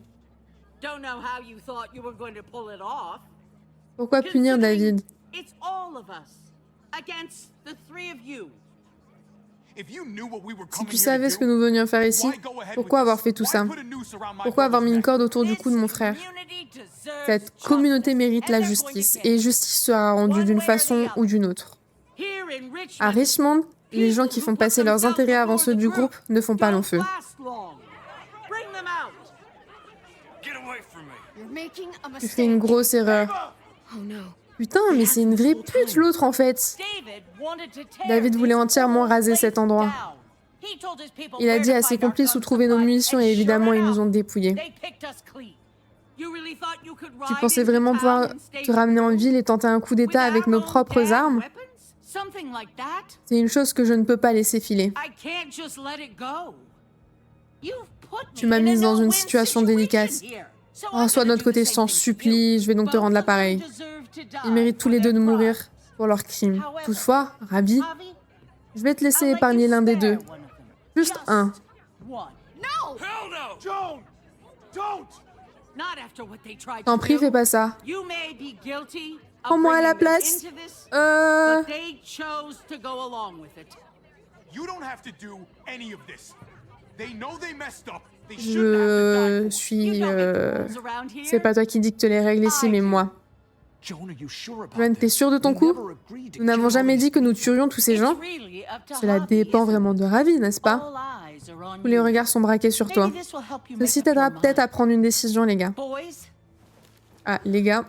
Pourquoi punir David? Si tu savais ce que nous venions faire ici, pourquoi avoir fait tout ça? Pourquoi avoir mis une corde autour du cou de mon frère? Cette communauté mérite la justice, et justice sera rendue d'une façon ou d'une autre. À Richmond, les gens qui font passer leurs intérêts avant ceux du groupe ne font pas long feu. Tu fais une grosse erreur. Putain, mais c'est une vraie pute l'autre en fait. David voulait entièrement raser cet endroit. Il a dit à ses complices où trouver nos munitions et évidemment ils nous ont dépouillés. Tu pensais vraiment pouvoir te ramener en ville et tenter un coup d'état avec nos propres armes? C'est une chose que je ne peux pas laisser filer. Tu m'as mise dans une situation délicate. Oh, sois de notre côté, je t'en supplie, je vais donc te rendre l'appareil. Ils méritent tous les deux de mourir pour leurs crimes. Toutefois, Ravi, je vais te laisser épargner l'un des deux. Juste un. No! Hell no! Joan! Don't! Not after what they tried T'en to prie, do. fais pas ça. You may be guilty of Prends-moi à la bringing them place. into this, but they chose to go along with it. You don't have to do any of this. They know they messed up. They shouldn't have to die. Je suis... C'est pas toi qui dicte les règles ici, mais moi. Joan, t'es sûr de ton coup? Nous n'avons jamais dit que nous tuerions tous ces gens. Cela dépend vraiment de Ravi, n'est-ce pas? Tous les regards sont braqués sur toi. Ceci t'aidera peut-être à prendre une décision, les gars. Ah, les gars.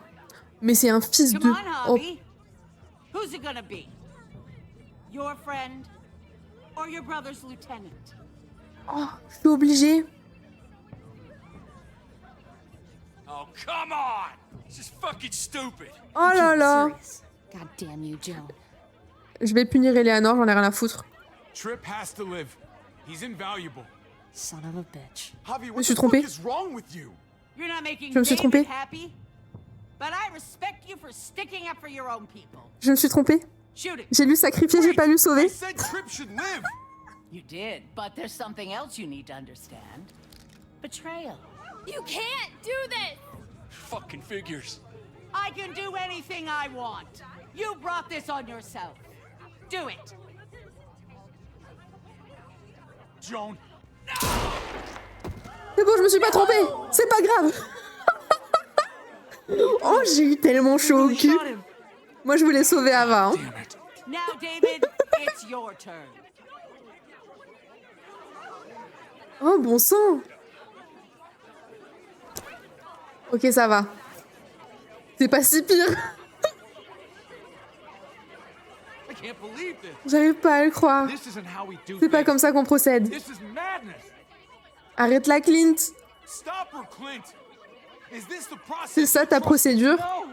Mais c'est un fils de... Oh. Who's it gonna be? Your friend or your brother's lieutenant? Oh, je suis obligée. Oh, come on! This is fucking stupid. Oh là là. God damn you, Joan. Je vais punir Eleanor, j'en ai rien à foutre. Trip has to live. He's invaluable. Son of a bitch. Javi, Je me what suis the fuck trompée. is wrong with you? You're not making Je me suis David trompée. happy, but I respect you for sticking up for your own people. Je me suis trompée. Shoot it. J'ai lu sacrifier, j'ai pas lu I sauver. said Trip should live. You did, but there's something else you need to understand. Betrayal. You can't do this! Fucking figures. I can do anything I want. You brought this on yourself. Do it. Joan. C'est bon, je me suis pas trompée. C'est pas grave. Oh, j'ai eu tellement chaud au cul. Moi, je voulais sauver Ava. Hein. Now, David, it's your turn. Oh, bon sang. Ok, ça va. C'est pas si pire. I can't believe this. J'arrive pas à le croire. This isn't how we do C'est pas things. comme ça qu'on procède. This is madness. Arrête la Clint. Stop her, Clint. Is this the process? C'est ça ta procédure? No.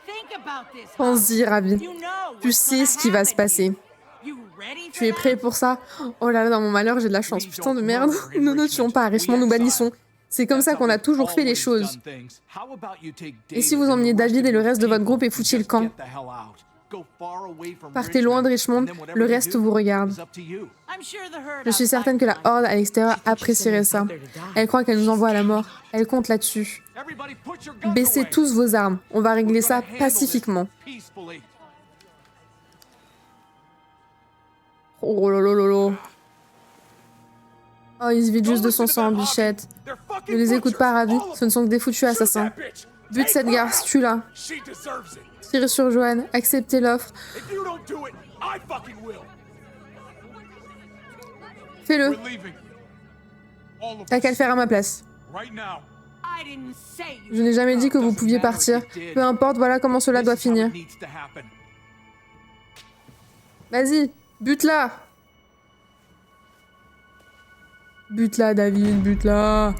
Think about this. Pense-y, Ravi. You know Tu what's sais gonna ce qui va se happen passer. here. You ready Tu for es that? prêt pour ça? Oh là là, dans mon malheur, j'ai de la chance. Putain de merde. Nous ne tuons pas, Richmond, nous bannissons. C'est comme ça qu'on a toujours fait les choses. Et si vous emmeniez David et le reste de votre groupe et foutiez le camp? Partez loin de Richmond, le reste vous regarde. I'm sure the herd Je suis certaine que la horde à l'extérieur apprécierait ça. Elle croit qu'elle nous envoie à la mort. Elle compte là-dessus. Baissez tous vos armes. On va régler ça pacifiquement. Oh là là là là. Oh, il se vide juste de son sang, bichette. Ne les écoute pas, Ravi. Ce ne sont que des foutus assassins. Bute cette garce, tue-la. Tirez sur Joanne, acceptez l'offre. Fais-le. T'as qu'à le faire à ma place. Je n'ai jamais dit que vous pouviez partir. Peu importe, voilà comment cela doit finir. Vas-y, bute-la. Bute-la, David, bute-la.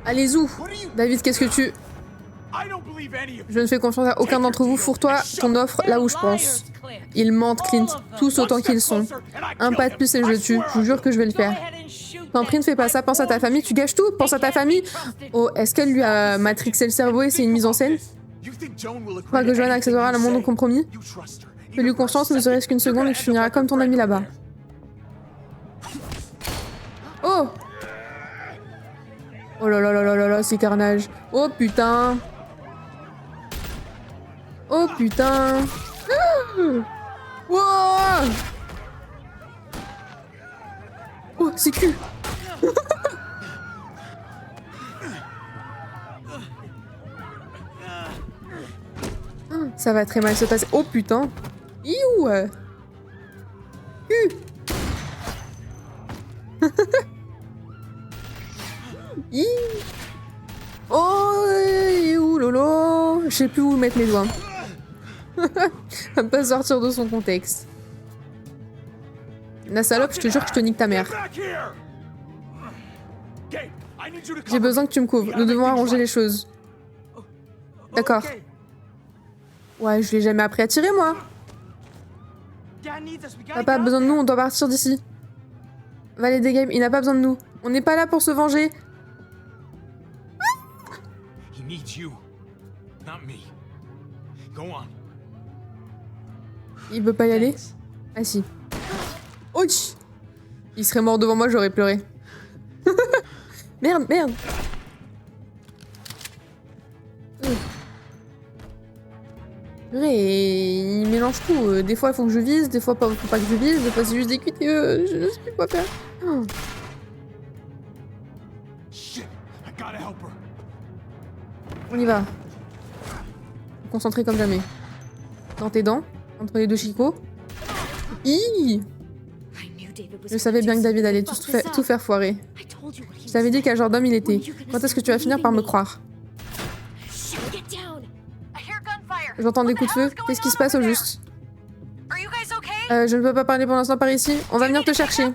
Allez, où David, qu'est-ce que tu... Je ne fais confiance à aucun d'entre vous. Fourre-toi ton offre là où je pense. Ils mentent, Clint. Tous autant qu'ils sont. Un pas de plus et je le tue. Je vous jure que je vais le faire. T'en prie, ne fais pas ça. Pense à ta famille. Tu gâches tout. Pense à ta famille. Oh, est-ce qu'elle lui a matrixé le cerveau et c'est une mise en scène? Crois que Joanne accédera à la moindre compromis? Fais-lui confiance, ne serait-ce qu'une seconde et tu finiras comme ton ami là-bas. Oh! Oh là là là là là là, c'est carnage. Oh putain! Oh putain! Wow! Oh, c'est cul! Ça va très mal se passer. Oh putain! Iouh! Oh! Ouh lolo! Je sais plus où mettre mes doigts. Va pas sortir de son contexte. La salope, je te jure que je te nique ta mère. J'ai besoin que tu me couvres. Nous devons arranger les choses. D'accord. Ouais, je l'ai jamais appris à tirer, moi. Papa a besoin de nous, on doit partir d'ici. Valet des Games, il n'a pas besoin de nous. On n'est pas là pour se venger. He needs you, not me. Go on. Il veut pas y aller? Ah si. Ouch! Il serait mort devant moi, j'aurais pleuré. Merde, merde! Et il mélange tout. Des fois, il faut que je vise, des fois, faut pas que je vise, des fois, c'est juste des QTE. Je sais plus quoi faire. Oh. On y va. Concentré comme jamais. Dans tes dents, entre les deux chicots. Hi! Je savais bien que David allait tout faire foirer. Je t'avais dit quel genre d'homme il était. Quand est-ce que tu vas finir par me croire? J'entends des coups de feu. Qu'est-ce qui se passe au juste? Je ne peux pas parler pour l'instant par ici. On va venir te chercher.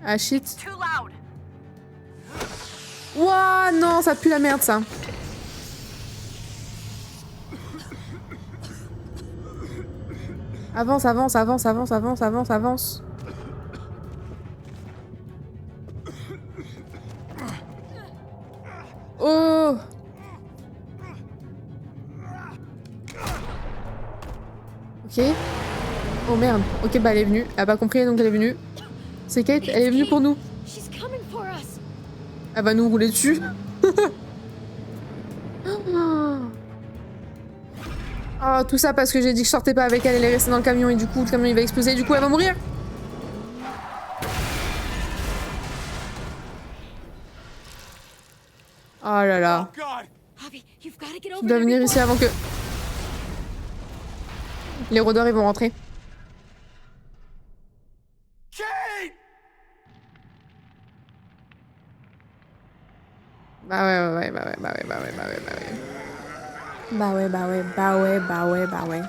Ah shit. Ouah, non, ça pue la merde ça. Avance, avance, avance, avance, avance, avance, avance. Oh! Ok. Oh merde. Ok, bah elle est venue. Elle a pas compris donc elle est venue. C'est Kate, elle est venue pour nous. Elle va nous rouler dessus. Oh, tout ça parce que j'ai dit que je sortais pas avec elle, elle est restée dans le camion et du coup le camion il va exploser et du coup elle va mourir. Oh là là. Je dois venir ici avant que... Les rôdeurs ils vont rentrer. Bah ouais.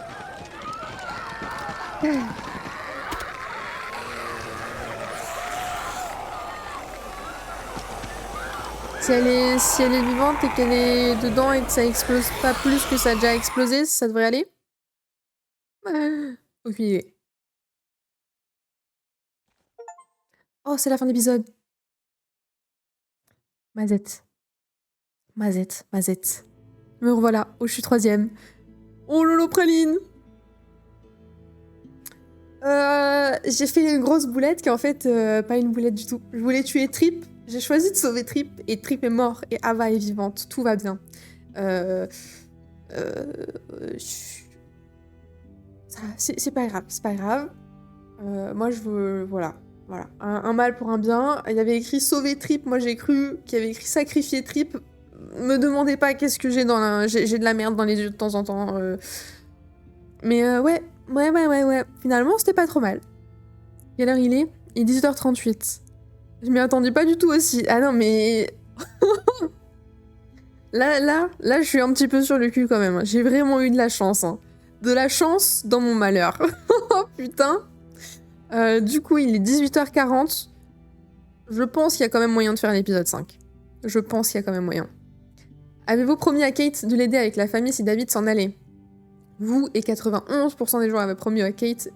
Si elle est vivante et qu'elle est dedans et que ça explose pas plus que ça a déjà explosé, ça devrait aller? Aucune idée. Oh, c'est la fin de l'épisode. Mazette. Me revoilà. Oh, je suis 3e. Oh lolo praline. J'ai fait une grosse boulette qui est en fait pas une boulette du tout. Je voulais tuer Trip. J'ai choisi de sauver Trip et Trip est mort et Ava est vivante. Tout va bien. C'est pas grave. Moi je veux... Voilà. Un mal pour un bien. Il y avait écrit sauver Trip. Moi j'ai cru qu'il y avait écrit sacrifier Trip. Me demandez pas qu'est-ce que j'ai dans la... J'ai de la merde dans les yeux de temps en temps. Mais ouais. Finalement, c'était pas trop mal. Quelle heure il est? Il est 18h38. Je m'y attendais pas du tout aussi. Ah non, mais... là, je suis un petit peu sur le cul quand même. J'ai vraiment eu de la chance. Hein. De la chance dans mon malheur. Oh putain. Du coup, il est 18h40. Je pense qu'il y a quand même moyen de faire l'épisode 5. Je pense qu'il y a quand même moyen. Avez-vous promis à Kate de l'aider avec la famille si David s'en allait? Vous et 91% des gens avaient promis à Kate,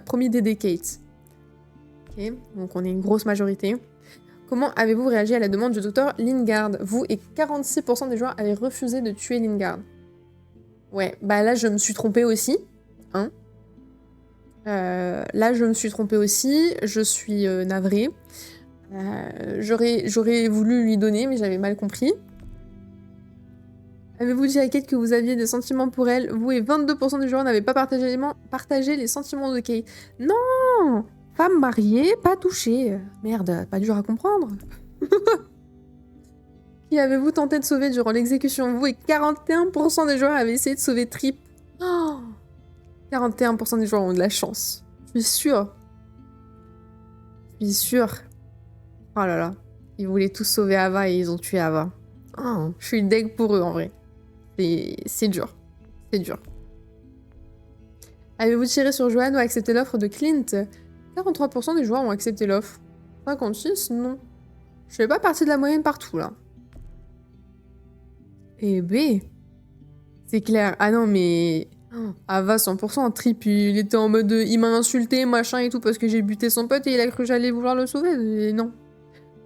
promis d'aider Kate. Ok, donc on est une grosse majorité. Comment avez-vous réagi à la demande du docteur Lingard? Vous et 46% des joueurs avaient refusé de tuer Lingard. Ouais, bah là je me suis trompée aussi. Hein, là je me suis trompée aussi. Je suis navrée. J'aurais voulu lui donner, mais j'avais mal compris. Avez-vous dit à Kate que vous aviez des sentiments pour elle? Vous et 22% des joueurs n'avaient pas partagé les sentiments de Kate. Non! Femme mariée, pas touchée. Merde, pas dur à comprendre. Qui avez-vous tenté de sauver durant l'exécution? Vous et 41% des joueurs avaient essayé de sauver Trip. Oh, 41% des joueurs ont de la chance. Je suis sûre. Oh là là. Ils voulaient tous sauver Ava et ils ont tué Ava. Oh, je suis deg pour eux en vrai. C'est dur. Avez-vous tiré sur Johan ou accepté l'offre de Clint? 43% des joueurs ont accepté l'offre. 56, non. Je fais pas partie de la moyenne partout, là. Eh B. C'est clair. Ah non, mais... Ava, 100%. Trip, il était en mode... il m'a insulté, machin et tout, parce que j'ai buté son pote et il a cru que j'allais vouloir le sauver. Et non.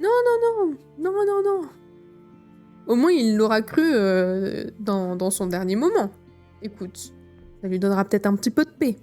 Non. Au moins, il l'aura cru dans son dernier moment. Écoute, ça lui donnera peut-être un petit peu de paix.